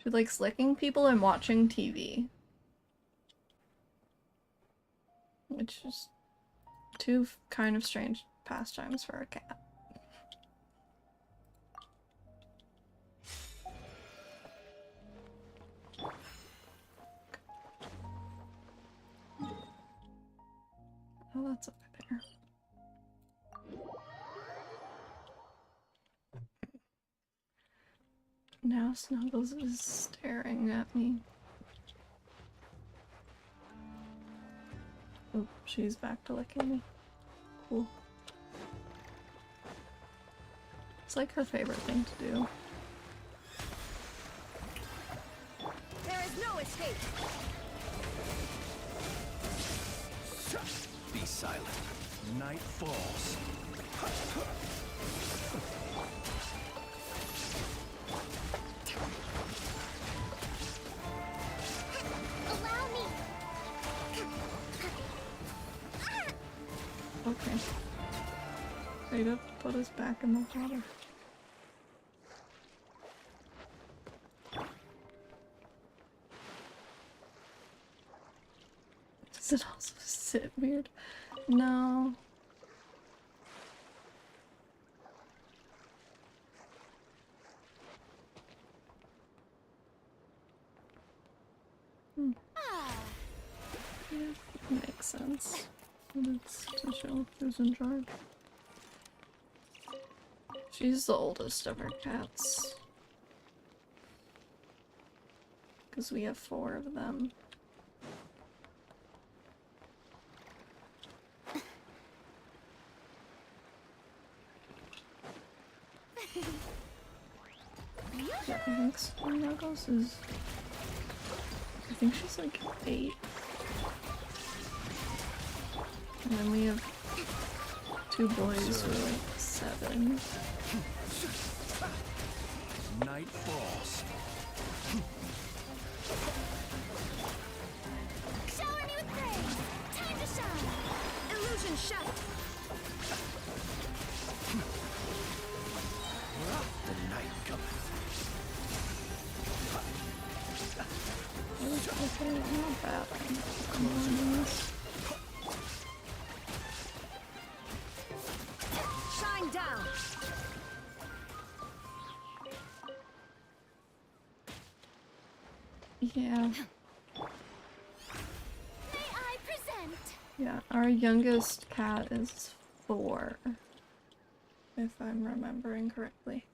She likes licking people and watching TV. Which is two kind of strange pastimes for a cat. Oh, that's over there. Now Snuggles is staring at me. Oh, she's back to licking me. Cool. It's like her favorite thing to do. There is no escape. Be silent. Night falls. Allow me. Okay. Way to put us back in the water. Does it also sit weird? No. Yeah, makes sense. But it's to show who's in charge. She's the oldest of her cats. Because we have 4 of them. Yeah, I think Snuggles is... I think she's like 8. And then we have 2 boys who are like 7. Night falls. Shower me with praise. Time to shine. Illusion shattered. The night cometh. Okay, not bad. Close your eyes. Shine down. Yeah. May I present? Yeah, our youngest cat is 4. If I'm remembering correctly.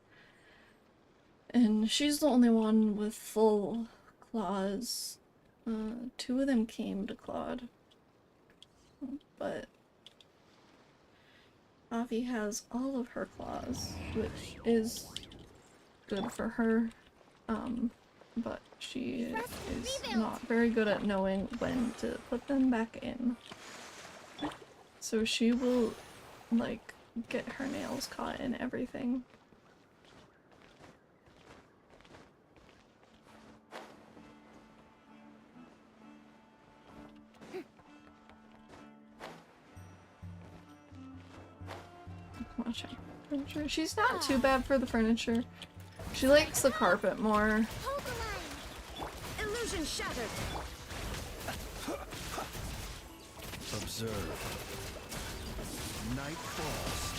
And she's the only one with full claws. 2 of them came to Claude. But Avi has all of her claws, which is good for her. But she is not very good at knowing when to put them back in. So she will, like, get her nails caught in everything. Watching furniture. She's not too bad for the furniture. She likes the carpet more. Hold the line. Illusion shattered. Observe. Night falls.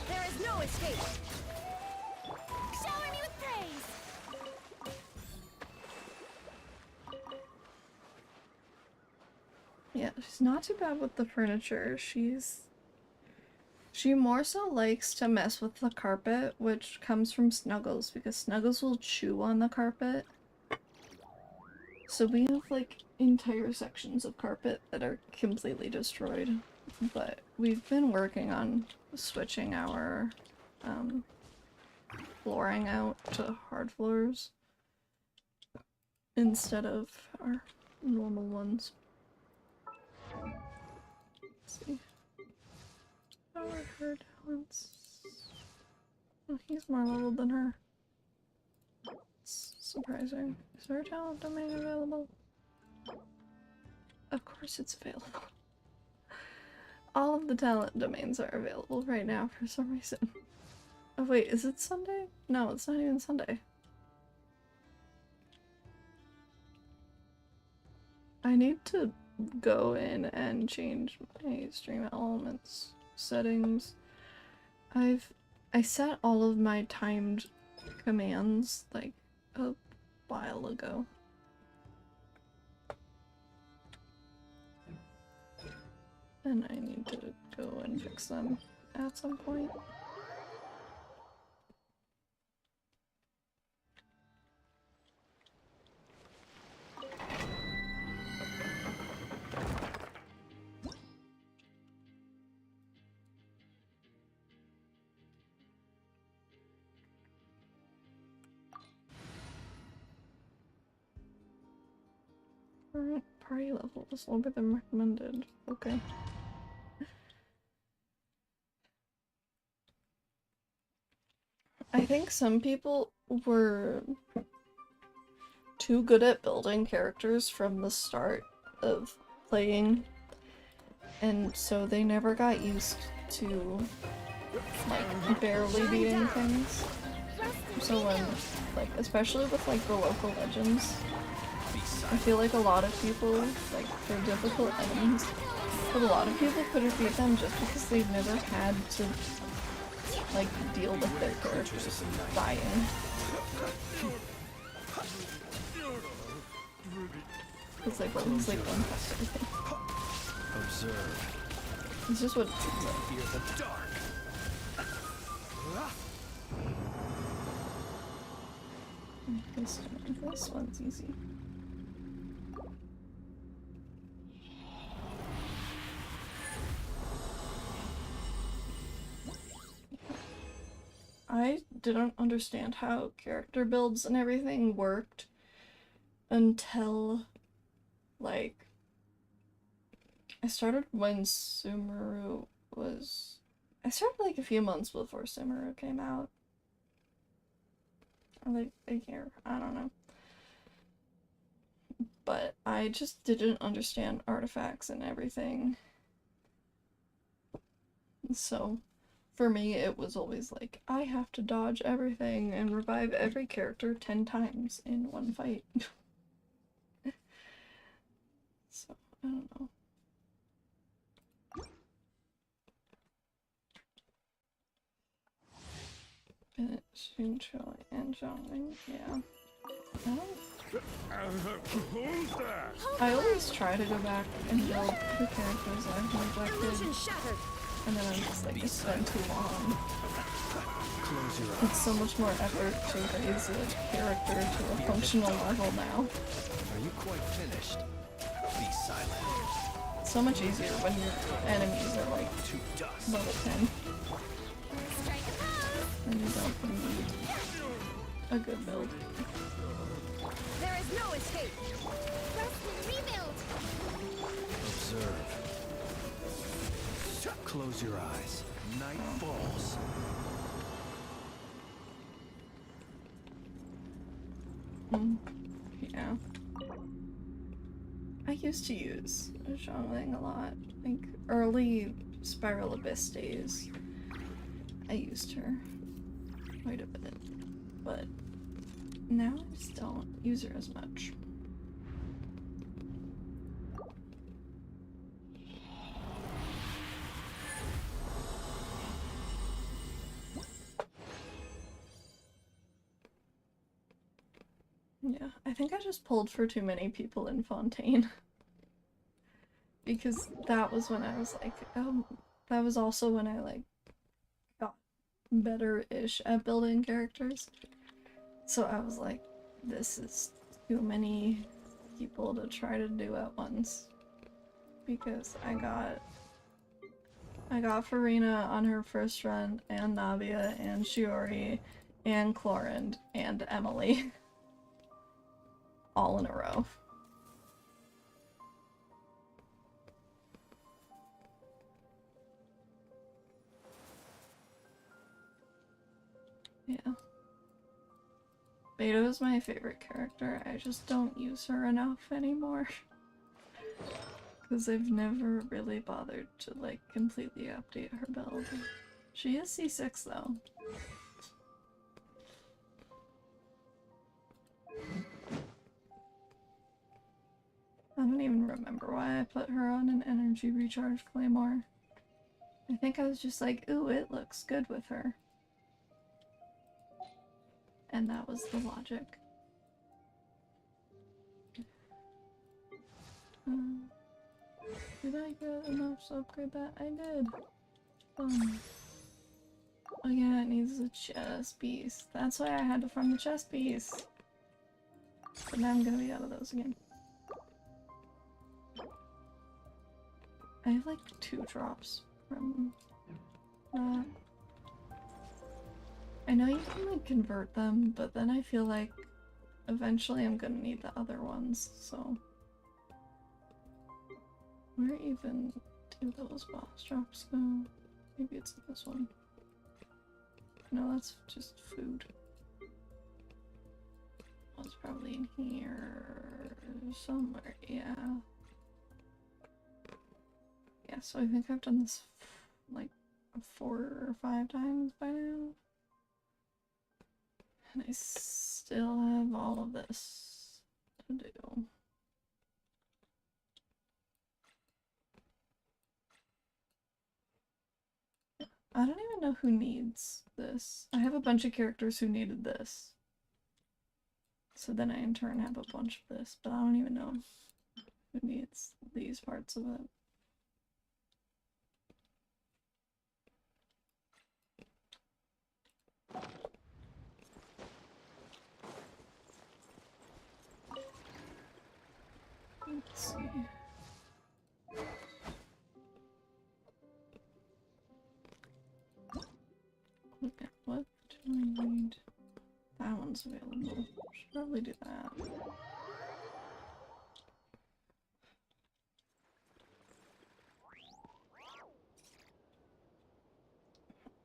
There is no escape. Shower me with praise. Yeah, she's not too bad with the furniture. She more so likes to mess with the carpet, which comes from Snuggles, because Snuggles will chew on the carpet. So we have, like, entire sections of carpet that are completely destroyed. But we've been working on switching our flooring out to hard floors instead of our normal ones. Let's see. How are her talents? Oh, he's more level than her. It's surprising. Is her talent domain available? Of course it's available. All of the talent domains are available right now for some reason. Oh wait, is it Sunday? No, it's not even Sunday. I need to go in and change my stream elements settings. I set all of my timed commands like a while ago. And I need to go and fix them at some point. Alright, party level is lower than recommended. Okay. I think some people were too good at building characters from the start of playing, and so they never got used to like barely beating things. So when, like, especially with like the local legends, I feel like a lot of people, like, they're difficult enemies, but a lot of people couldn't beat them just because they've never had to, like, deal with their characters dying. It's like, well, it's like one past everything. Observe. It's just what it seems like. Fear the dark. This one's easy. I didn't understand how character builds and everything worked until, like, I started when Sumeru was... I started like a few months before Sumeru came out. Or like a year, I don't know. But I just didn't understand artifacts and everything. So, for me, it was always like, I have to dodge everything and revive every character 10 times in one fight. So, I don't know. Shincho and Zhongling, yeah. Who's that? I always try to go back and build the characters I've neglected, Illusion shattered. and then I'm just like, it's been too long. Close your eyes. It's so much more effort to raise a character to a functional level now. Are you quite finished? Be silent. It's so much easier when your enemies are like To dust. level 10, Strike a pose. and you don't need a good build. There is no escape. Rest and rebuild. Observe. Close your eyes. Night falls. Yeah. I used to use Zhongling a lot. Like, early Spiral Abyss days, I used her quite a bit. But now I just don't use her as much. Yeah, I think I just pulled for too many people in Fontaine. Because that was when I was like, that was also when I like got better-ish at building characters. So I was like, this is too many people to try to do at once. Because I got Farina on her first run, and Navia, and Shiori, and Clorinde, and Emily. All in a row. Yeah. Beto is my favorite character. I just don't use her enough anymore. Because I've never really bothered to, like, completely update her build. She is C6 though. I don't even remember why I put her on an energy recharge claymore. I think I was just like, ooh, it looks good with her. And that was the logic. Did I get enough to upgrade that? I did. Oh yeah, it needs a chest piece. That's why I had to farm the chest piece. But now I'm gonna be out of those again. I have like 2 drops from that. I know you can like convert them, but then I feel like eventually I'm gonna need the other ones, so. Where even do those boss drops go? Maybe it's this one. No, that's just food. Oh, it's probably in here somewhere, yeah. Yeah, so I think I've done this like 4 or 5 times by now. And I still have all of this to do. I don't even know who needs this. I have a bunch of characters who needed this. So then I in turn have a bunch of this, but I don't even know who needs these parts of it. Let's see. Okay, what do I need? That one's available. Should probably do that.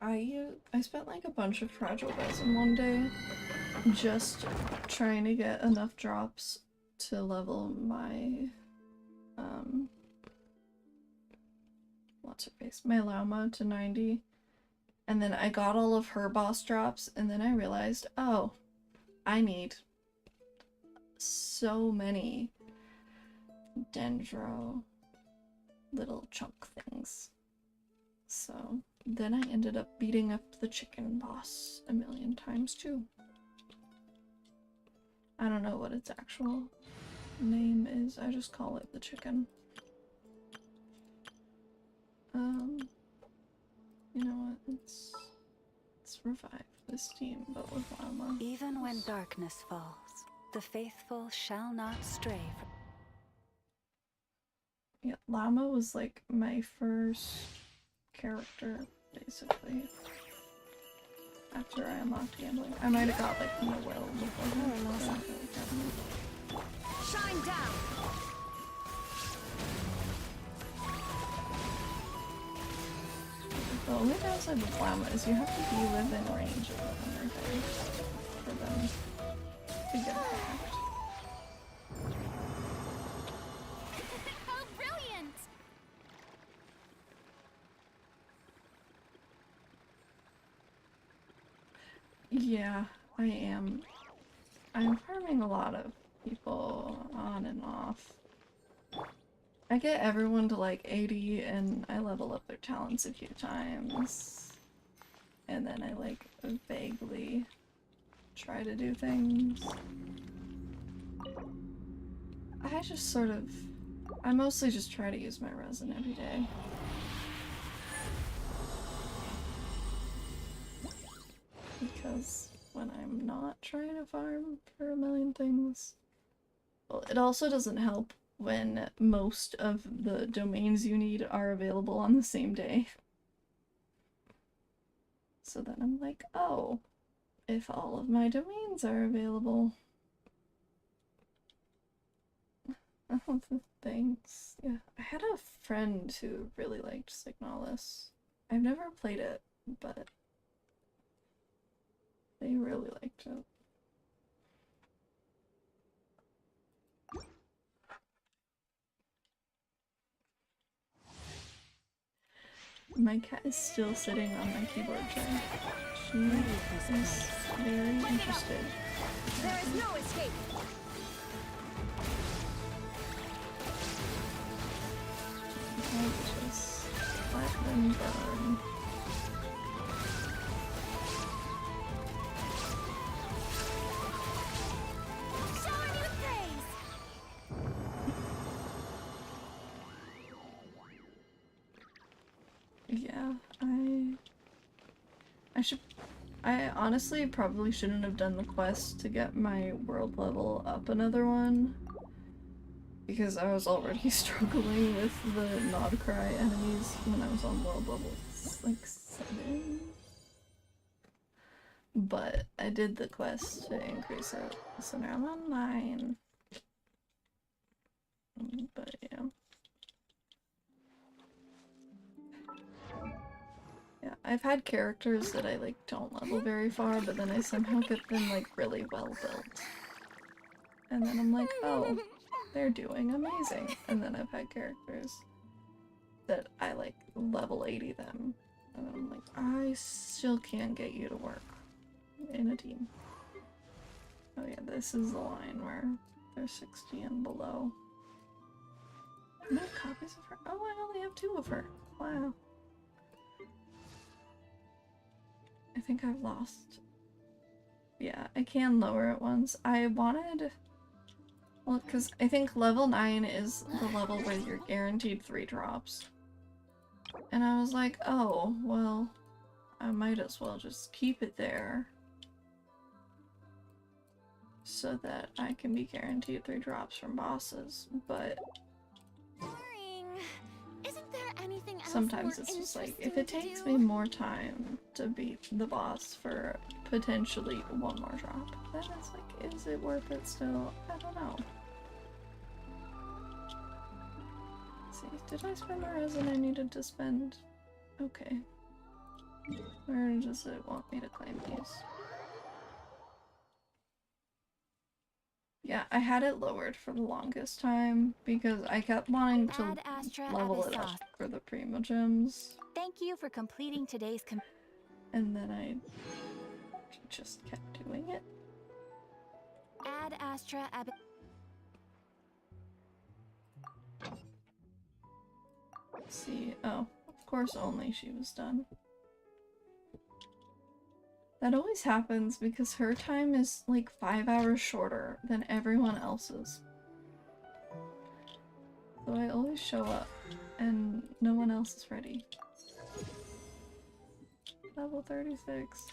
I spent like a bunch of fragile resin one day just trying to get enough drops to level my what's her face? My Llama to 90. And then I got all of her boss drops, and then I realized, oh, I need so many dendro little chunk things. So then I ended up beating up the chicken boss a million times too. I don't know what its actual name is, I just call it the chicken. You know what, let's revive this team, but with Llama. Even when darkness falls, the faithful shall not stray from. Yeah, Llama was like my first character, basically. After I unlocked gambling. I might have got like Noelle before that. Shine down! The only downside with Llama is you have to be within range of them or thing for them to get attacked. How brilliant! Yeah, I am. I'm farming a lot of people on and off. I get everyone to like 80 and I level up their talents a few times. And then I like vaguely try to do things. I just sort of... I mostly just try to use my resin every day. Because when I'm not trying to farm for a million things... Well, it also doesn't help when most of the domains you need are available on the same day. So then I'm like, oh, if all of my domains are available. Oh, thanks. Yeah, I had a friend who really liked Signalis. I've never played it, but they really liked it. My cat is still sitting on my keyboard chair. She is very interested. There is no escape! I'll just let them burn. Showing you praise! Yeah, I honestly probably shouldn't have done the quest to get my world level up another one. Because I was already struggling with the Nodcry enemies when I was on world level like 7. But I did the quest to increase it, so now I'm on 9. But yeah. Yeah, I've had characters that I like don't level very far, but then I somehow get them like really well built. And then I'm like, oh, they're doing amazing. And then I've had characters that I like level 80 them, And I'm like, I still can't get you to work in a team. Oh yeah, this is the line where they're 60 and below. How many copies of her? Oh, I only have 2 of her. Wow. I think I've lost. Yeah, I can lower it once. I wanted... Well, because I think level 9 is the level where you're guaranteed 3 drops. And I was like, oh, well, I might as well just keep it there. So that I can be guaranteed 3 drops from bosses, but... Boring. Isn't there anything else Sometimes more it's just like, if interesting it to takes do? me more time to beat the boss for potentially 1 more drop, then it's like, is it worth it still? I don't know. Let's see, did I spend more resin I needed to spend? Okay. Where does it want me to claim these? Yeah, I had it lowered for the longest time because I kept wanting to Ad Astra level it up Abyssos. for the Primo Gems, Thank you for completing today's and then I just kept doing it. Ad Astra Abyssos. Let's see, oh, of course only she was done. That always happens because her time is like 5 hours shorter than everyone else's. So I always show up and no one else is ready. Level 36.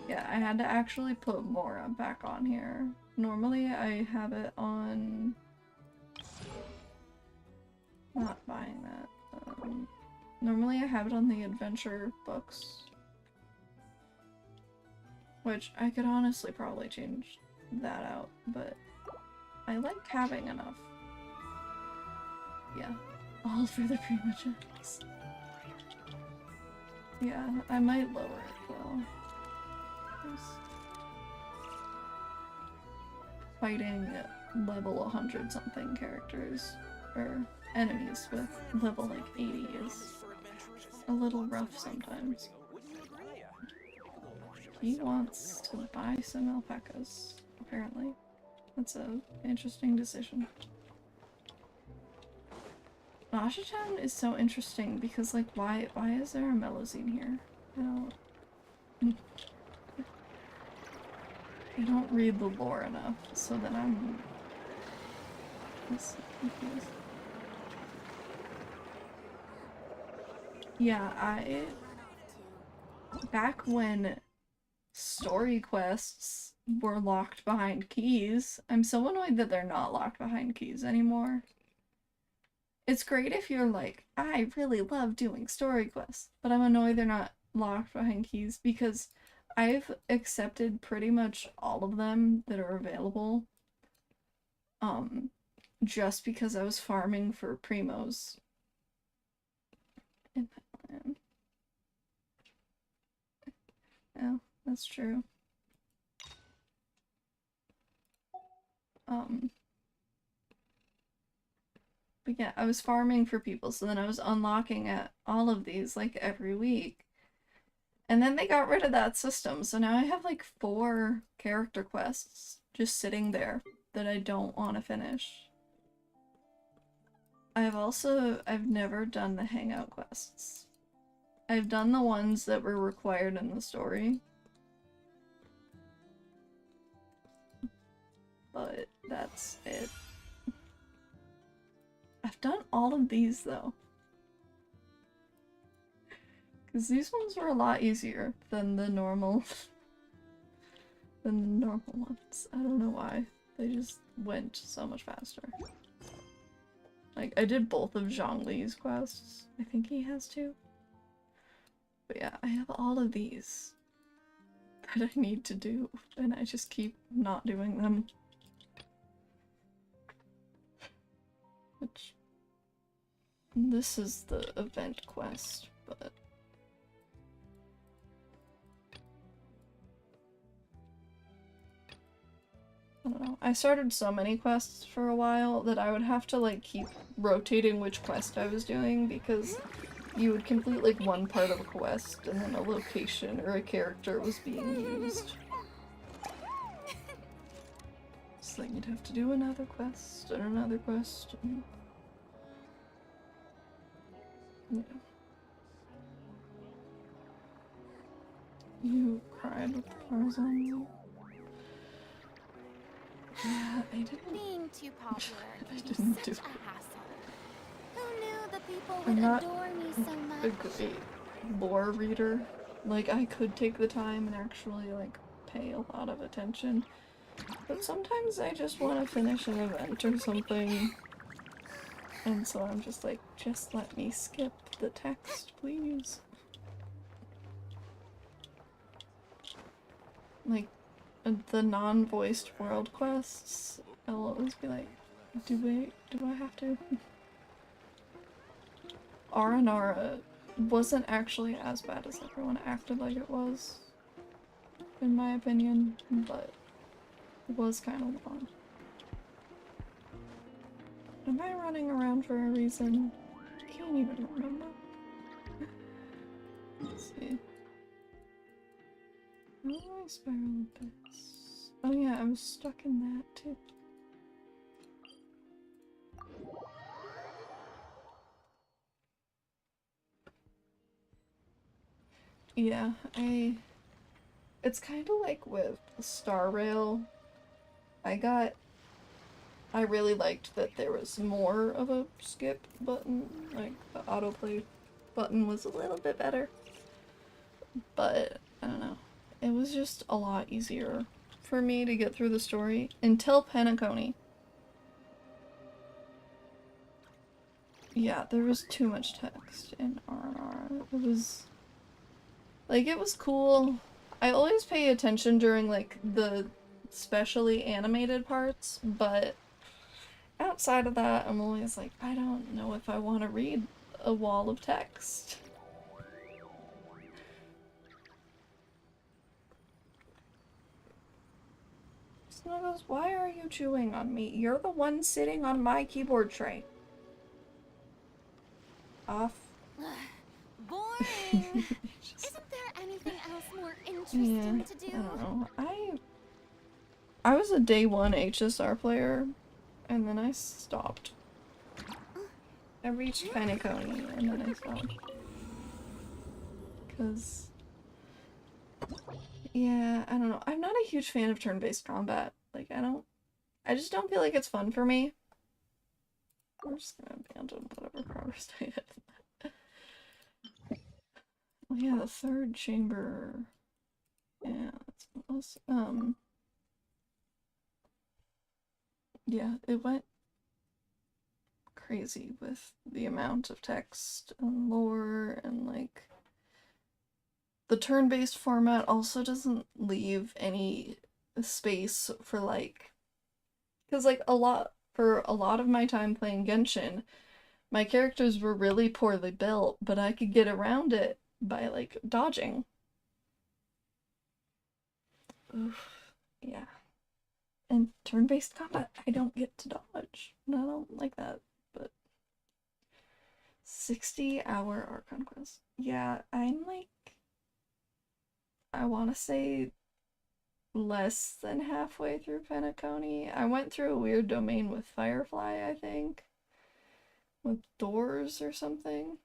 Yeah, I had to actually put Mora back on here. Normally I have it on... Not buying that. Normally I have it on the adventure books. Which I could honestly probably change that out, but I like having enough. Yeah, all for the Primo Gems. Yeah, I might lower it though. Just fighting level 100 something characters, or enemies with level like 80 is a little rough sometimes. He wants to buy some alpacas, apparently. That's an interesting decision. Nasha-chan is so interesting because, like, why is there a Melusine here? I don't read the lore enough, so that I'm so confused. Yeah, back when story quests were locked behind keys, I'm so annoyed that they're not locked behind keys anymore. It's great if you're like, I really love doing story quests, but I'm annoyed they're not locked behind keys because I've accepted pretty much all of them that are available. Just because I was farming for primos. In my plan. Yeah, that's true. But yeah, I was farming for people, so then I was unlocking at all of these like every week. And then they got rid of that system, so now I have like 4 character quests just sitting there that I don't want to finish. I've never done the hangout quests. I've done the ones that were required in the story. But that's it. I've done all of these though. Because these ones were a lot easier than the normal ones. I don't know why. They just went so much faster. Like, I did both of Zhongli's quests. I think he has 2. But yeah, I have all of these that I need to do, and I just keep not doing them. Which... This is the event quest, but... I don't know. I started so many quests for a while that I would have to like keep rotating which quest I was doing because you would complete like one part of a quest and then a location or a character was being used. So then you'd have to do another quest and another quest. And... yeah. You cried with the flowers on you. Yeah, I didn't. Being too popular I can be didn't such do a hassle. Who knew the people I'm would not adore me so much? a great lore reader. Like, I could take the time and actually, like, pay a lot of attention. But sometimes I just want to finish an event or something. And so I'm just like, just let me skip the text, please. Like, the non-voiced world quests, I'll always be like, do I have to? Aranara wasn't actually as bad as everyone acted like it was, in my opinion, but it was kind of long. Am I running around for a reason? I can't even remember. Let's see. How do I spiral this? Oh yeah, I was stuck in that too. Yeah, it's kind of like with Star Rail. I really liked that there was more of a skip button, like the autoplay button was a little bit better. But, I don't know, it was just a lot easier for me to get through the story until Penacony. Yeah, there was too much text in R&R. It was... like, it was cool. I always pay attention during, like, the specially animated parts, but outside of that, I'm always like, I don't know if I want to read a wall of text. Snuggles, why are you chewing on me? You're the one sitting on my keyboard tray. Off. Boring! Isn't there anything else more interesting to do? I don't know. I was a day one HSR player, and then I stopped. I reached Penacony, and then I stopped. Cause... yeah, I don't know. I'm not a huge fan of turn-based combat. Like, I just don't feel like it's fun for me. I'm just gonna abandon whatever progress I had. Oh yeah, the third chamber. Yeah, that's yeah, it went crazy with the amount of text and lore and like the turn-based format also doesn't leave any space for like, because like for a lot of my time playing Genshin, my characters were really poorly built, but I could get around it by like dodging. Oof, yeah. And turn-based combat, I don't get to dodge. And I don't like that, but 60-hour Archon quest. Yeah, I'm like, I want to say less than halfway through Penacony. I went through a weird domain with Firefly, I think. With doors or something.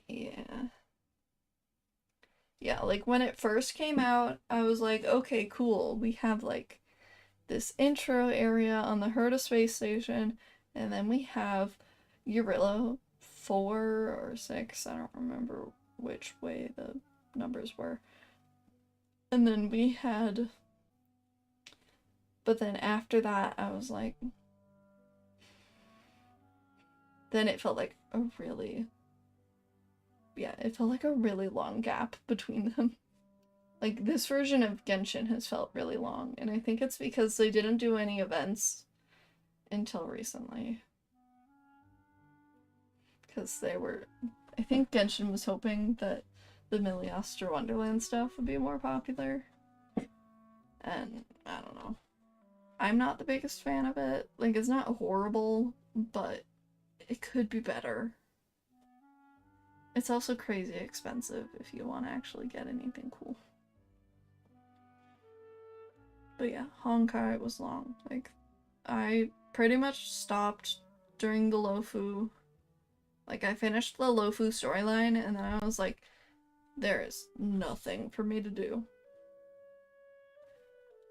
Yeah. Yeah, like when it first came out, I was like, okay, cool. We have like this intro area on the Herta space station, and then we have Eurillo 4 or 6, I don't remember which way the numbers were. And then we had... but then after that, I was like... then it felt like a really... yeah, it felt like a really long gap between them. Like, this version of Genshin has felt really long, and I think it's because they didn't do any events until recently. Because they were... I think Genshin was hoping that the Miliastra Wonderland stuff would be more popular. And, I don't know. I'm not the biggest fan of it. Like, it's not horrible, but it could be better. It's also crazy expensive if you want to actually get anything cool. But yeah, Honkai was long. Like, I pretty much stopped during the Lofu. Like, I finished the Lofu storyline, and then I was like, there is nothing for me to do.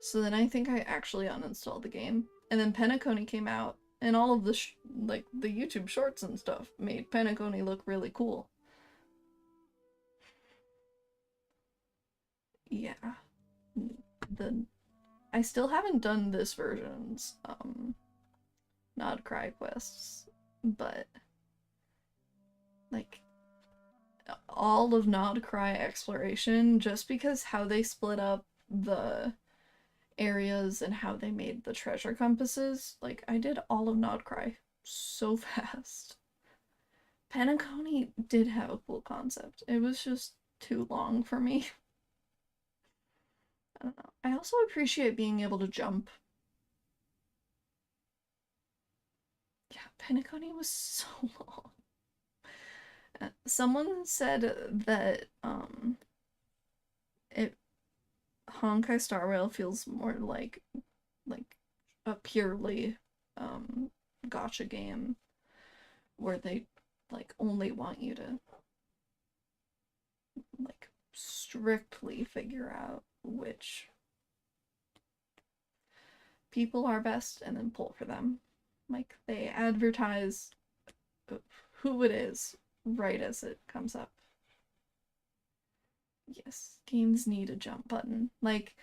So then I think I actually uninstalled the game. And then Penacony came out, and all of the like the YouTube shorts and stuff made Penacony look really cool. Yeah. I still haven't done this version's Nod Cry quests, but like all of Nod Cry exploration, just because how they split up the areas and how they made the treasure compasses, like I did all of Nod Cry so fast. Penacony did have a cool concept. It was just too long for me. I don't know. I also appreciate being able to jump. Yeah, Penacony was so long. Someone said that Honkai Star Rail feels more like a purely gacha game where they like only want you to like strictly figure out which people are best and then pull for them. Like they advertise who it is right as it comes up. Yes, games need a jump button. Like,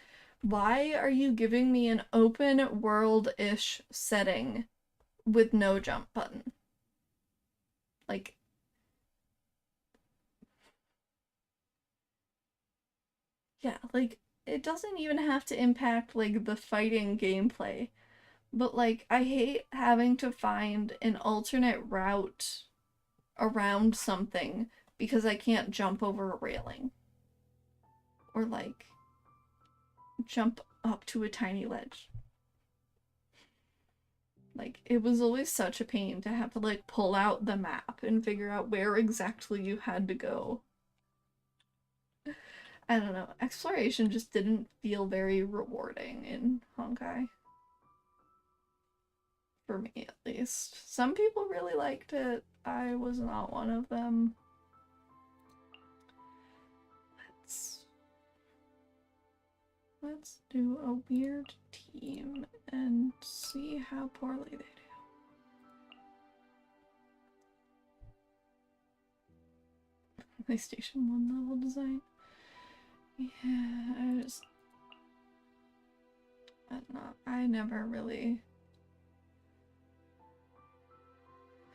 why are you giving me an open world-ish setting with no jump button? Like, yeah, like, it doesn't even have to impact, like, the fighting gameplay. But, like, I hate having to find an alternate route around something because I can't jump over a railing. Or, like, jump up to a tiny ledge. Like, it was always such a pain to have to, like, pull out the map and figure out where exactly you had to go. I don't know. Exploration just didn't feel very rewarding in Honkai. For me, at least. Some people really liked it. I was not one of them. Let's do a weird team and see how poorly they do. PlayStation 1 level design. Yeah, I don't know. I never really...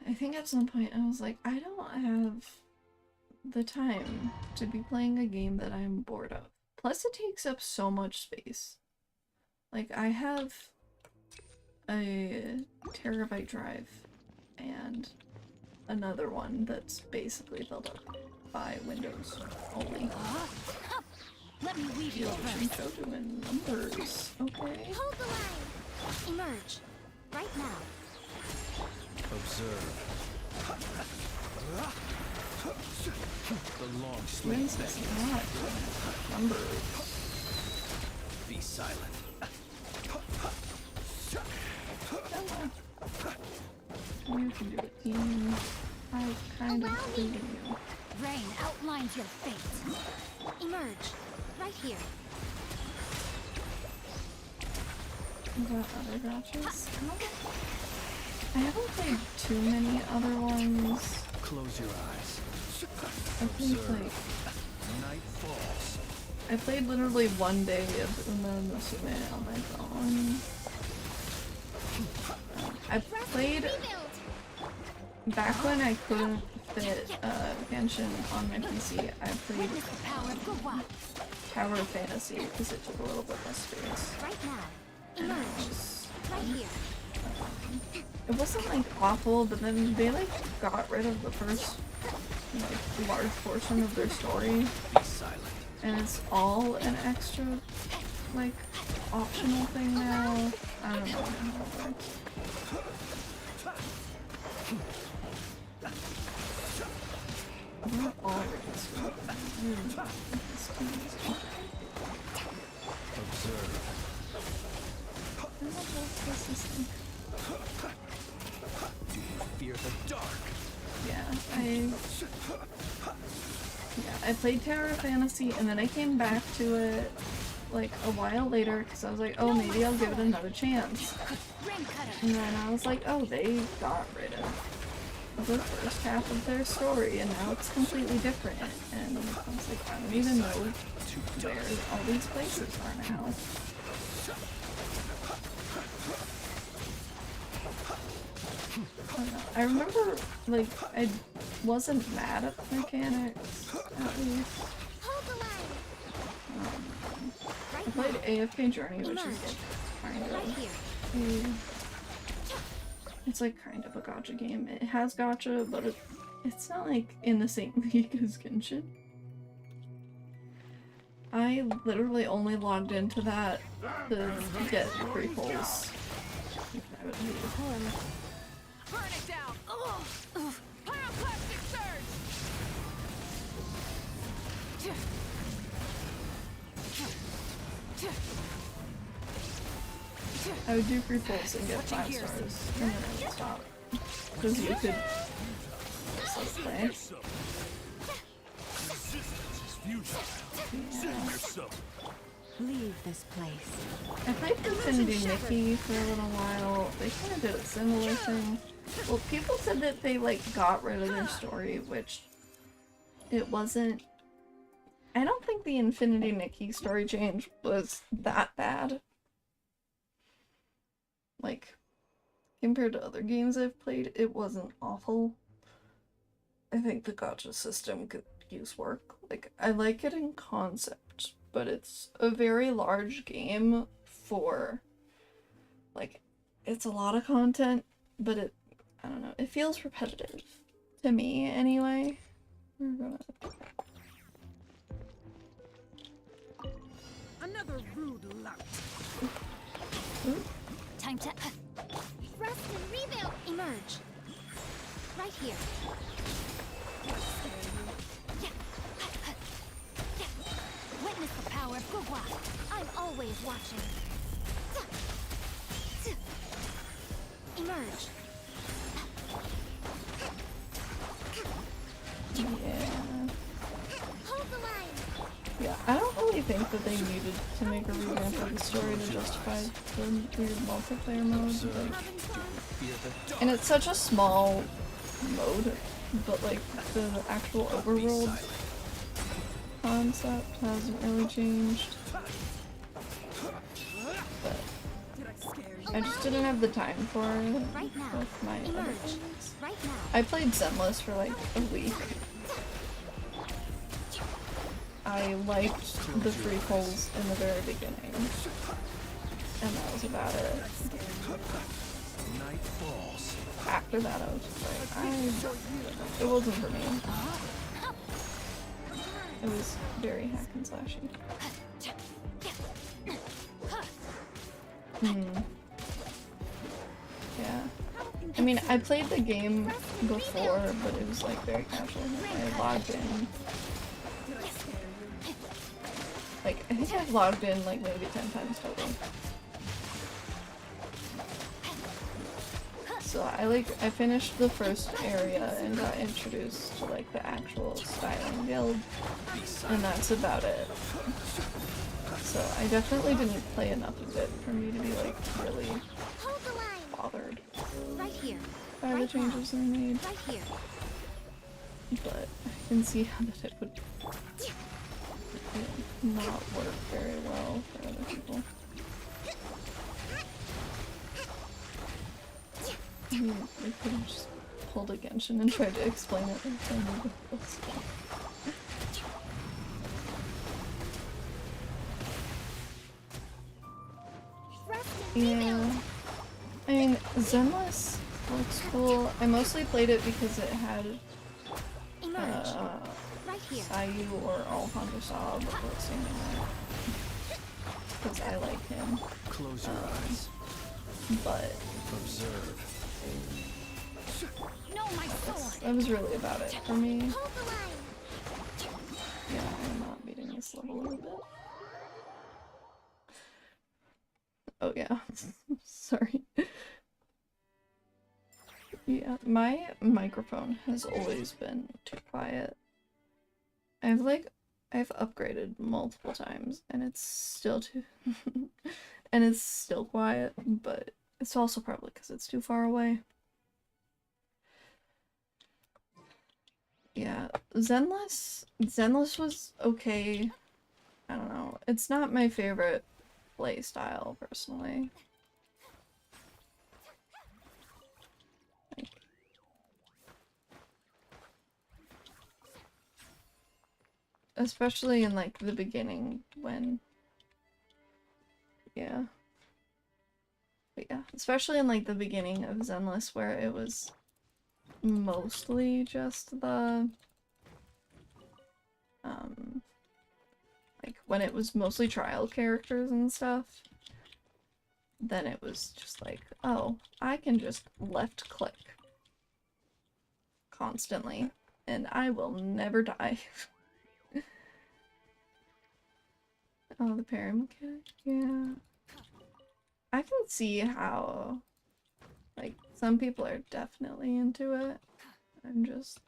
I think at some point I was like, I don't have the time to be playing a game that I'm bored of. Plus it takes up so much space. Like, I have a terabyte drive and another one that's basically filled up by Windows only. Let me weave you a verse. Show doing numbers, okay? Hold the line. Emerge. Right now. Observe. The long swing. When's this not numbers? Be silent. You can do it, team. I kind of believe in you. Rain outlines your fate. Emerge. Right here. What other gotchas? I haven't played too many other ones. Close your eyes. I played like... Night falls. I played literally one day of Uma Musume on my phone. I played... Back when I couldn't fit Genshin on my PC, I played Witness the power of Gawa. Tower of Fantasy because it took a little bit less space. Right now. Emerge. Right here. It wasn't like awful, but then they like got rid of the first like large portion of their story, Be silent. and it's all an extra like optional thing now. I don't know how it works. Not all released. Observe. Do you fear the dark? I played Tower of Fantasy and then I came back to it like a while later because I was like, oh, maybe I'll give it another chance. And then I was like, oh, they got rid of the first half of their story and now it's completely different. And I was like, I don't even know where all these places are now. I remember, like, I wasn't mad at the mechanics, at least. I played AFK Journey, which is kind it's like kind of a gacha game. It has gacha, but it's not like in the same league as Genshin. I literally only logged into that to get free pulls. I would leave. Burn it down! Pyroclastic surge! I would do free pulls and get 5 stars, and then I would stop. Because you could just play. Leave this place. I played Infinity Nikki for a little while. They kind of did a similar thing. Well, people said that they like got rid of their story, which it wasn't. I don't think the Infinity Nikki story change was that bad. Like, compared to other games I've played, it wasn't awful. I think the gacha system could use work. Like, I like it in concept, but it's a very large game for, like, it's a lot of content, but it, I don't know, it feels repetitive. To me, anyway. We're gonna... Another rude lout. Ooh. Time to rest and rebuild. Emerge. Right here. Witness the power of Gugwa. I'm always watching. Emerge. Yeah. Hold the line. Yeah, I don't really think that they needed to make a revamp of the story to justify the weird multiplayer mode. Like, and it's such a small mode, but like the actual overworld concept hasn't really changed. But I just didn't have the time for it with my other games. I played Zenless for like a week. I liked the free pulls in the very beginning, and that was about it. Night falls. After that, I was just like, it wasn't for me. It was very hack and slashy. Yeah. I mean, I played the game before, but it was like very casual. I logged in. Like, I think I've logged in like maybe 10 times total. So I finished the first area and got introduced to like the actual styling guild, and that's about it. So I definitely didn't play enough of it for me to be like really bothered by the changes they made. But I can see how that it would not work very well for other people. I could have just pulled a Genshin and tried to explain it like I knew the rules. Yeah. I mean, Zenless looks cool. I mostly played it because it had Sayu or Alejandro Saab voicing in it. Because I like him. Close your eyes. But Observe. No, my sword. that was really about it for me. Hold the line. Yeah, I'm not beating this level in a bit. Oh yeah, sorry. Yeah, my microphone has always been too quiet. I've upgraded multiple times and it's still too and it's still quiet, but it's also probably because it's too far away. Yeah, Zenless was okay. I don't know. It's not my favorite play style personally. Like, especially in like the beginning when yeah. But yeah, especially in like the beginning of Zenless where it was mostly just the like when it was mostly trial characters and stuff, then it was just like, oh, I can just left click constantly and I will never die. Oh, the parry mechanic, yeah. I can see how, like, some people are definitely into it. I'm just...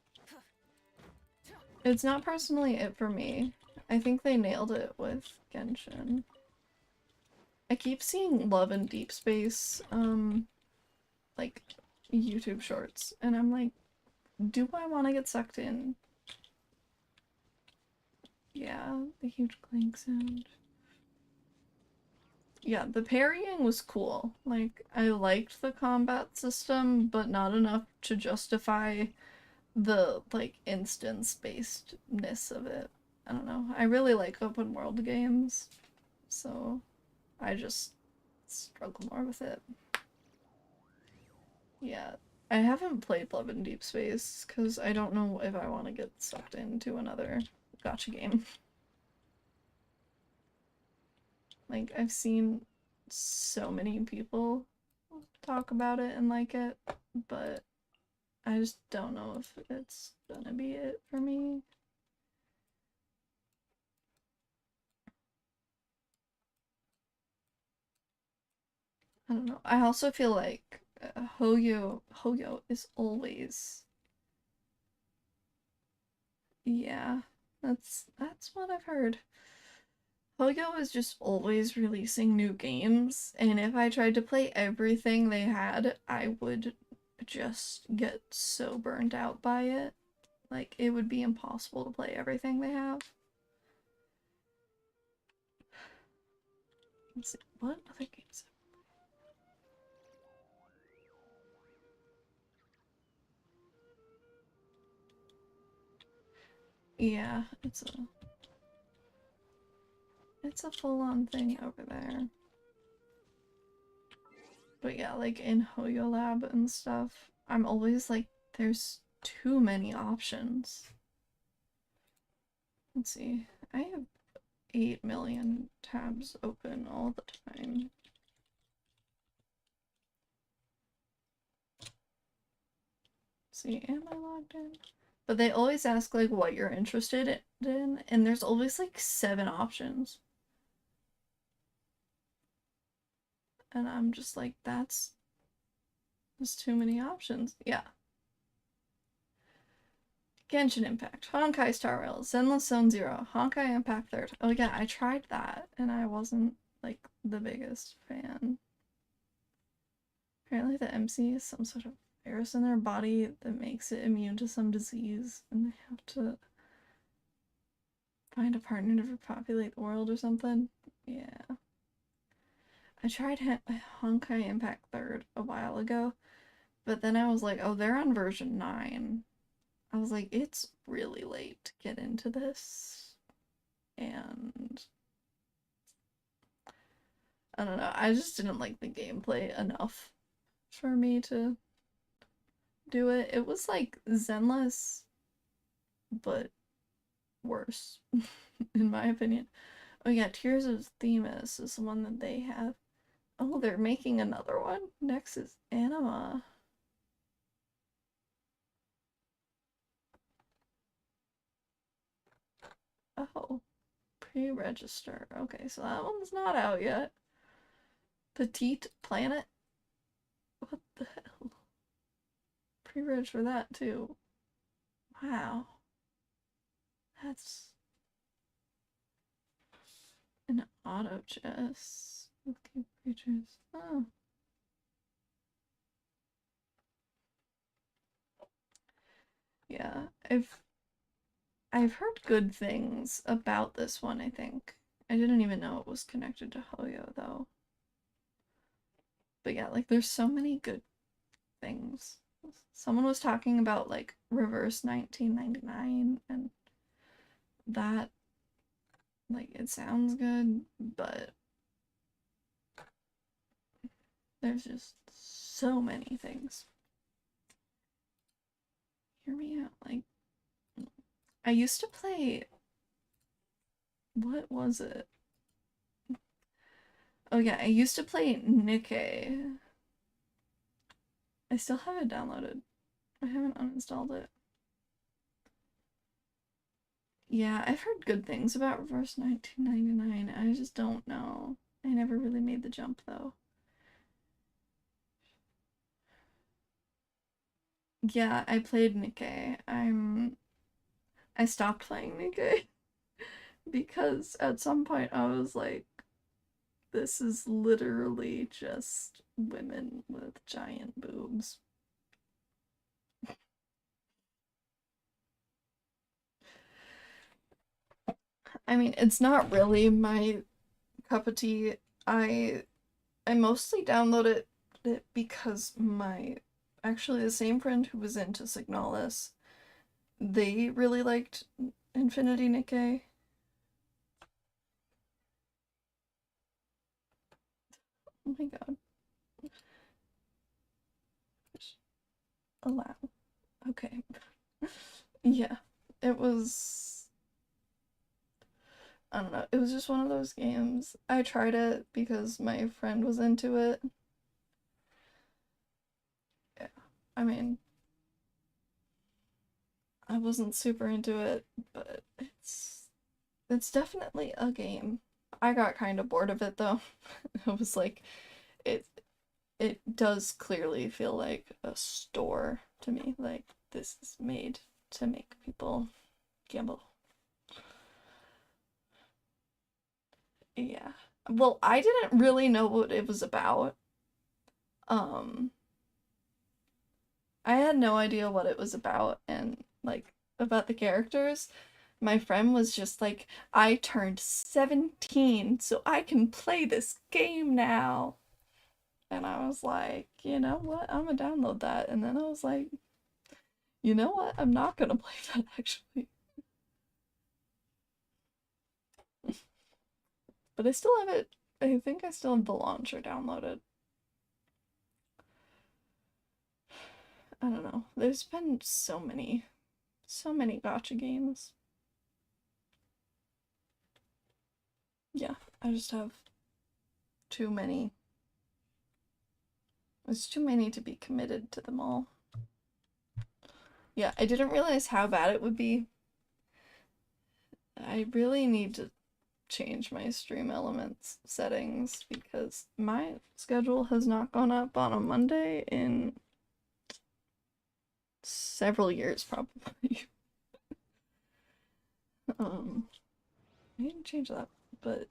It's not personally it for me. I think they nailed it with Genshin. I keep seeing Love and Deep Space, like, YouTube shorts, and I'm like, do I want to get sucked in? Yeah, the huge clank sound. Yeah, the parrying was cool. Like, I liked the combat system, but not enough to justify the, like, instance-basedness of it. I don't know. I really like open world games, so I just struggle more with it. Yeah, I haven't played Love in Deep Space, because I don't know if I want to get sucked into another gacha game. Like, I've seen so many people talk about it and like it, but I just don't know if it's gonna be it for me. I don't know. I also feel like Hoyo is always... Yeah, that's what I've heard. Hoyo is just always releasing new games, and if I tried to play everything they had, I would just get so burnt out by it. Like, it would be impossible to play everything they have. Let's see, what other games? Yeah, it's a full-on thing over there. But yeah, like in Hoyo Lab and stuff, I'm always like, there's too many options. Let's see, I have 8 million tabs open all the time. Let's see, am I logged in? But they always ask like what you're interested in, and there's always like 7 options. And I'm just like, that's too many options. Yeah. Genshin Impact, Honkai Star Rail, Zenless Zone Zero, Honkai Impact 3rd. Oh yeah, I tried that, and I wasn't, like, the biggest fan. Apparently the MC is some sort of virus in their body that makes it immune to some disease, and they have to find a partner to repopulate the world or something. Yeah. I tried Honkai Impact 3rd a while ago, but then I was like, oh, they're on version 9. I was like, it's really late to get into this, and I don't know, I just didn't like the gameplay enough for me to do it. It was like Zenless, but worse, in my opinion. Oh yeah, Tears of Themis is the one that they have. Oh, they're making another one? Next is Anima. Oh, pre-register. Okay, so that one's not out yet. Petite Planet? What the hell? Pre-reg for that too. Wow. That's an auto chess. Okay, creatures. Oh. Yeah, I've heard good things about this one, I think. I didn't even know it was connected to Hoyo though. But yeah, like there's so many good things. Someone was talking about like Reverse 1999 and that like it sounds good, but there's just so many things. Hear me out. Like I used to play, what was it? Oh yeah, I used to play Nikke. I still have it downloaded. I haven't uninstalled it. Yeah, I've heard good things about Reverse 1999. I just don't know. I never really made the jump though. Yeah, I played Nikke. I stopped playing Nikke because at some point I was like, this is literally just women with giant boobs. I mean, it's not really my cup of tea. I mostly downloaded it because actually the same friend who was into Signalis, they really liked Infinity Nikke. Oh my god. Allow. Okay. Yeah. It was, I don't know, it was just one of those games. I tried it because my friend was into it. Yeah. I mean, I wasn't super into it, but it's definitely a game. I got kind of bored of it though. It was like it it does clearly feel like a store to me. Like this is made to make people gamble. Yeah. Well, I didn't really know what it was about. Um, I had no idea what it was about and like about the characters. My friend was just like, I turned 17, so I can play this game now. And I was like, you know what? I'm gonna download that. And then I was like, you know what? I'm not gonna play that actually. But I still have it. I think I still have the launcher downloaded. I don't know. There's been so many gacha games. Yeah, I just have too many. There's too many to be committed to them all. Yeah, I didn't realize how bad it would be. I really need to change my stream elements settings because my schedule has not gone up on a Monday in several years probably. I need to change that, but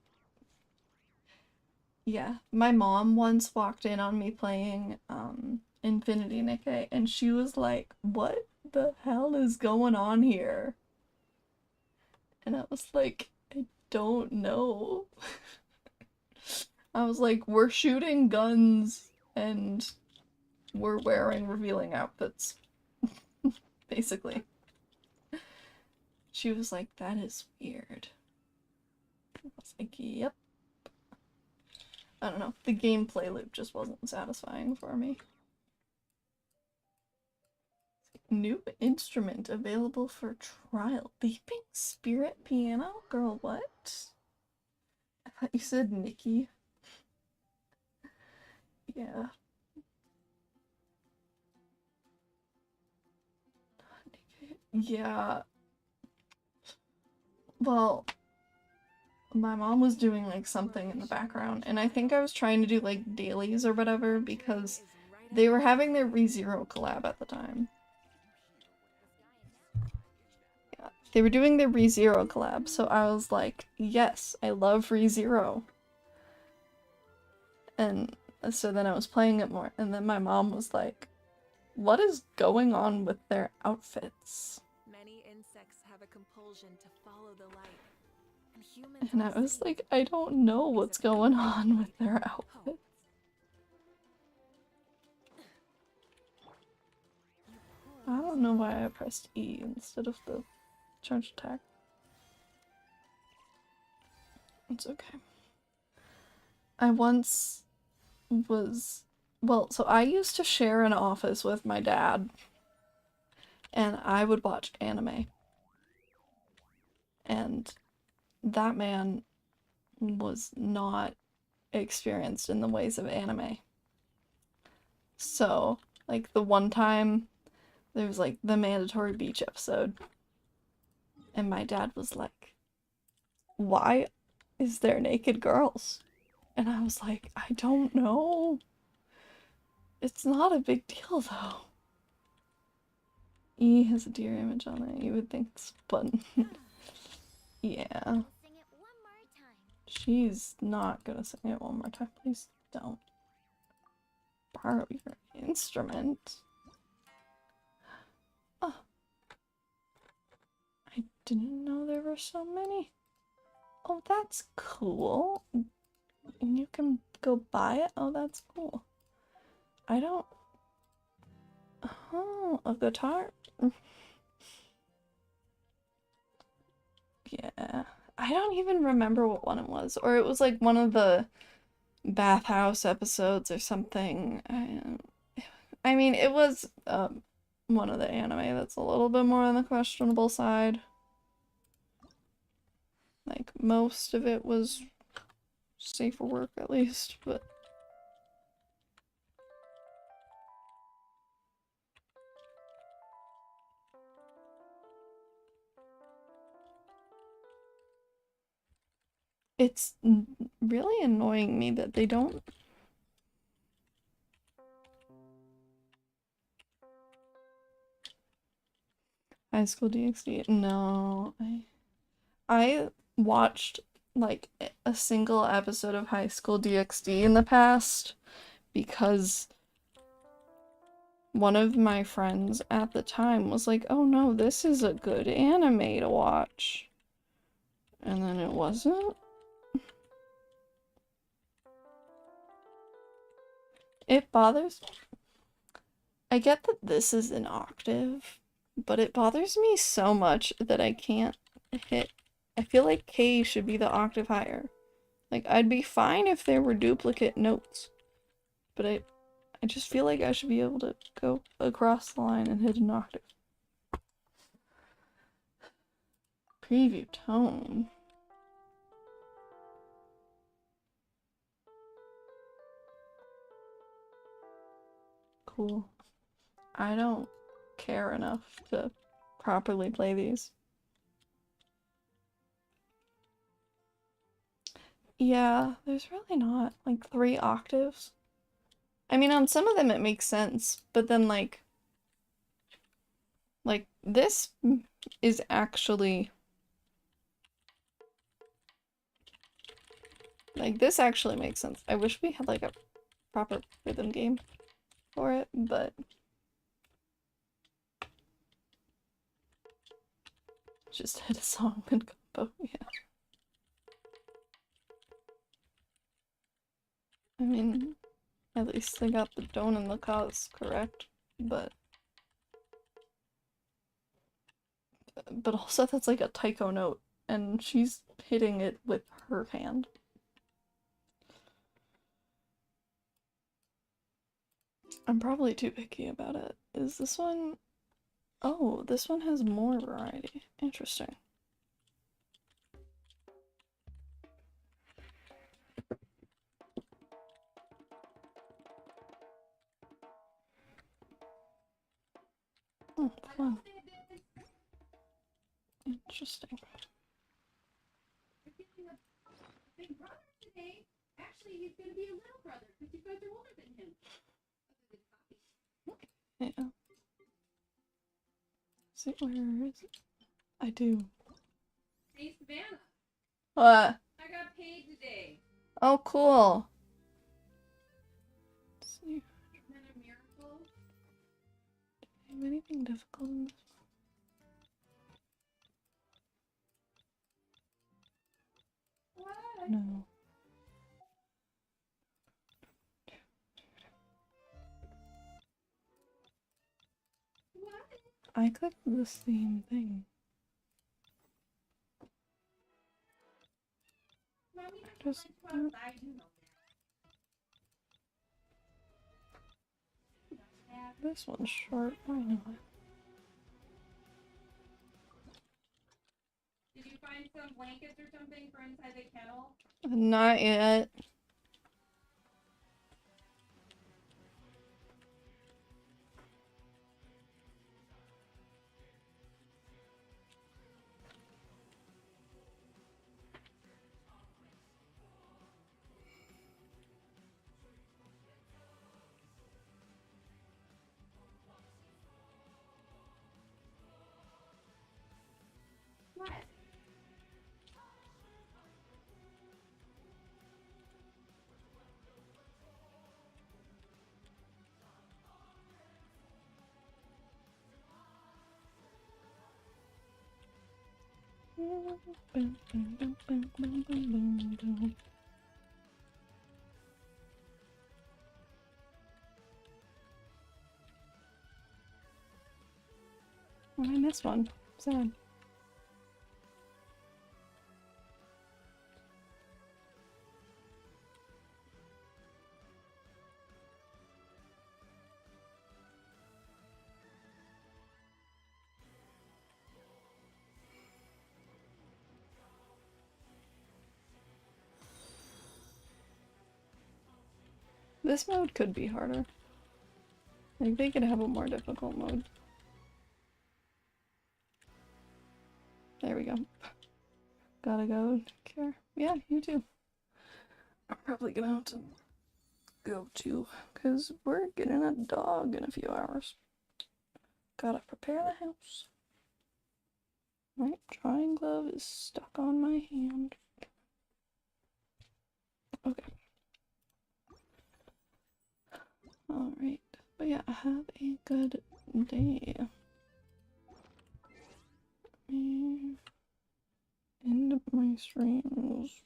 yeah, my mom once walked in on me playing Infinity Nikke and she was like, "What the hell is going on here?" And I was like, "I don't know." I was like, "We're shooting guns and we're wearing revealing outfits." Basically. She was like, "That is weird." I was like, "Yep." I don't know. The gameplay loop just wasn't satisfying for me. New instrument available for trial. Beeping Spirit Piano? Girl, what? I thought you said Nikki. Yeah. Yeah. well, my mom was doing like something in the background, and I think I was trying to do like dailies or whatever because they were having their ReZero collab at the time. Yeah, they were doing their ReZero collab, so I was like, yes, I love ReZero. And so then I was playing it more, and then my mom was like, what is going on with their outfits? Many insects have a compulsion to follow the light. And humans And I are was the like, I don't know what's going on with their outfits. I don't know why I pressed E instead of the charge attack. It's okay. I once was... Well, so I used to share an office with my dad, and I would watch anime. And that man was not experienced in the ways of anime. So, like, the one time there was like the mandatory beach episode, and my dad was like, why is there naked girls? And I was like, I don't know. It's not a big deal though. E has a deer image on it. You would think it's button. Yeah. Sing it one more time. She's not gonna sing it one more time. Please don't. Borrow your instrument. Oh. I didn't know there were so many. Oh, that's cool. And you can go buy it? Oh, that's cool. I don't... Oh, a guitar? Yeah. I don't even remember what one it was. Or it was like one of the bathhouse episodes or something. I mean, it was one of the anime that's a little bit more on the questionable side. Like, most of it was safe for work, at least, but... It's really annoying me that they don't... High School DxD? No, I watched like a single episode of High School DxD in the past because one of my friends at the time was like, oh no, this is a good anime to watch. And then it wasn't. It bothers me. I get that this is an octave, but it bothers me so much that I can't hit. I feel like K should be the octave higher. Like, I'd be fine if there were duplicate notes, but I just feel like I should be able to go across the line and hit an octave. Preview tone. Cool. I don't care enough to properly play these. Yeah, there's really not like 3 octaves. I mean, on some of them it makes sense, but then like this is actually like this actually makes sense. I wish we had like a proper rhythm game for it, but just hit a song and combo, yeah. I mean, at least they got the don't and the cause correct, but also that's like a taiko note, and she's hitting it with her hand. I'm probably too picky about it. Is this one... Oh, this one has more variety. Interesting. Oh, fun. Interesting. gonna be a little brother because you guys are older than him. Yeah. See, where is it? I do. Hey, Savannah, What? I got paid today. Oh, cool. Let's see. Isn't that a miracle? Do I have anything difficult in this? What? No. What? I clicked the same thing. Mommy Just- doesn't like to go outside, you know that. This one's short. Why not? Did you find some blankets or something for inside the kennel? Not yet. What? Oh, I missed one. Sad. This mode could be harder. Like, they could have a more difficult mode. There we go. Gotta go take care. Yeah, you too. I'm probably gonna have to go too, because we're getting a dog in a few hours. Gotta prepare the house. My drawing glove is stuck on my hand. Okay. Alright. But yeah, have a good day. End my streams.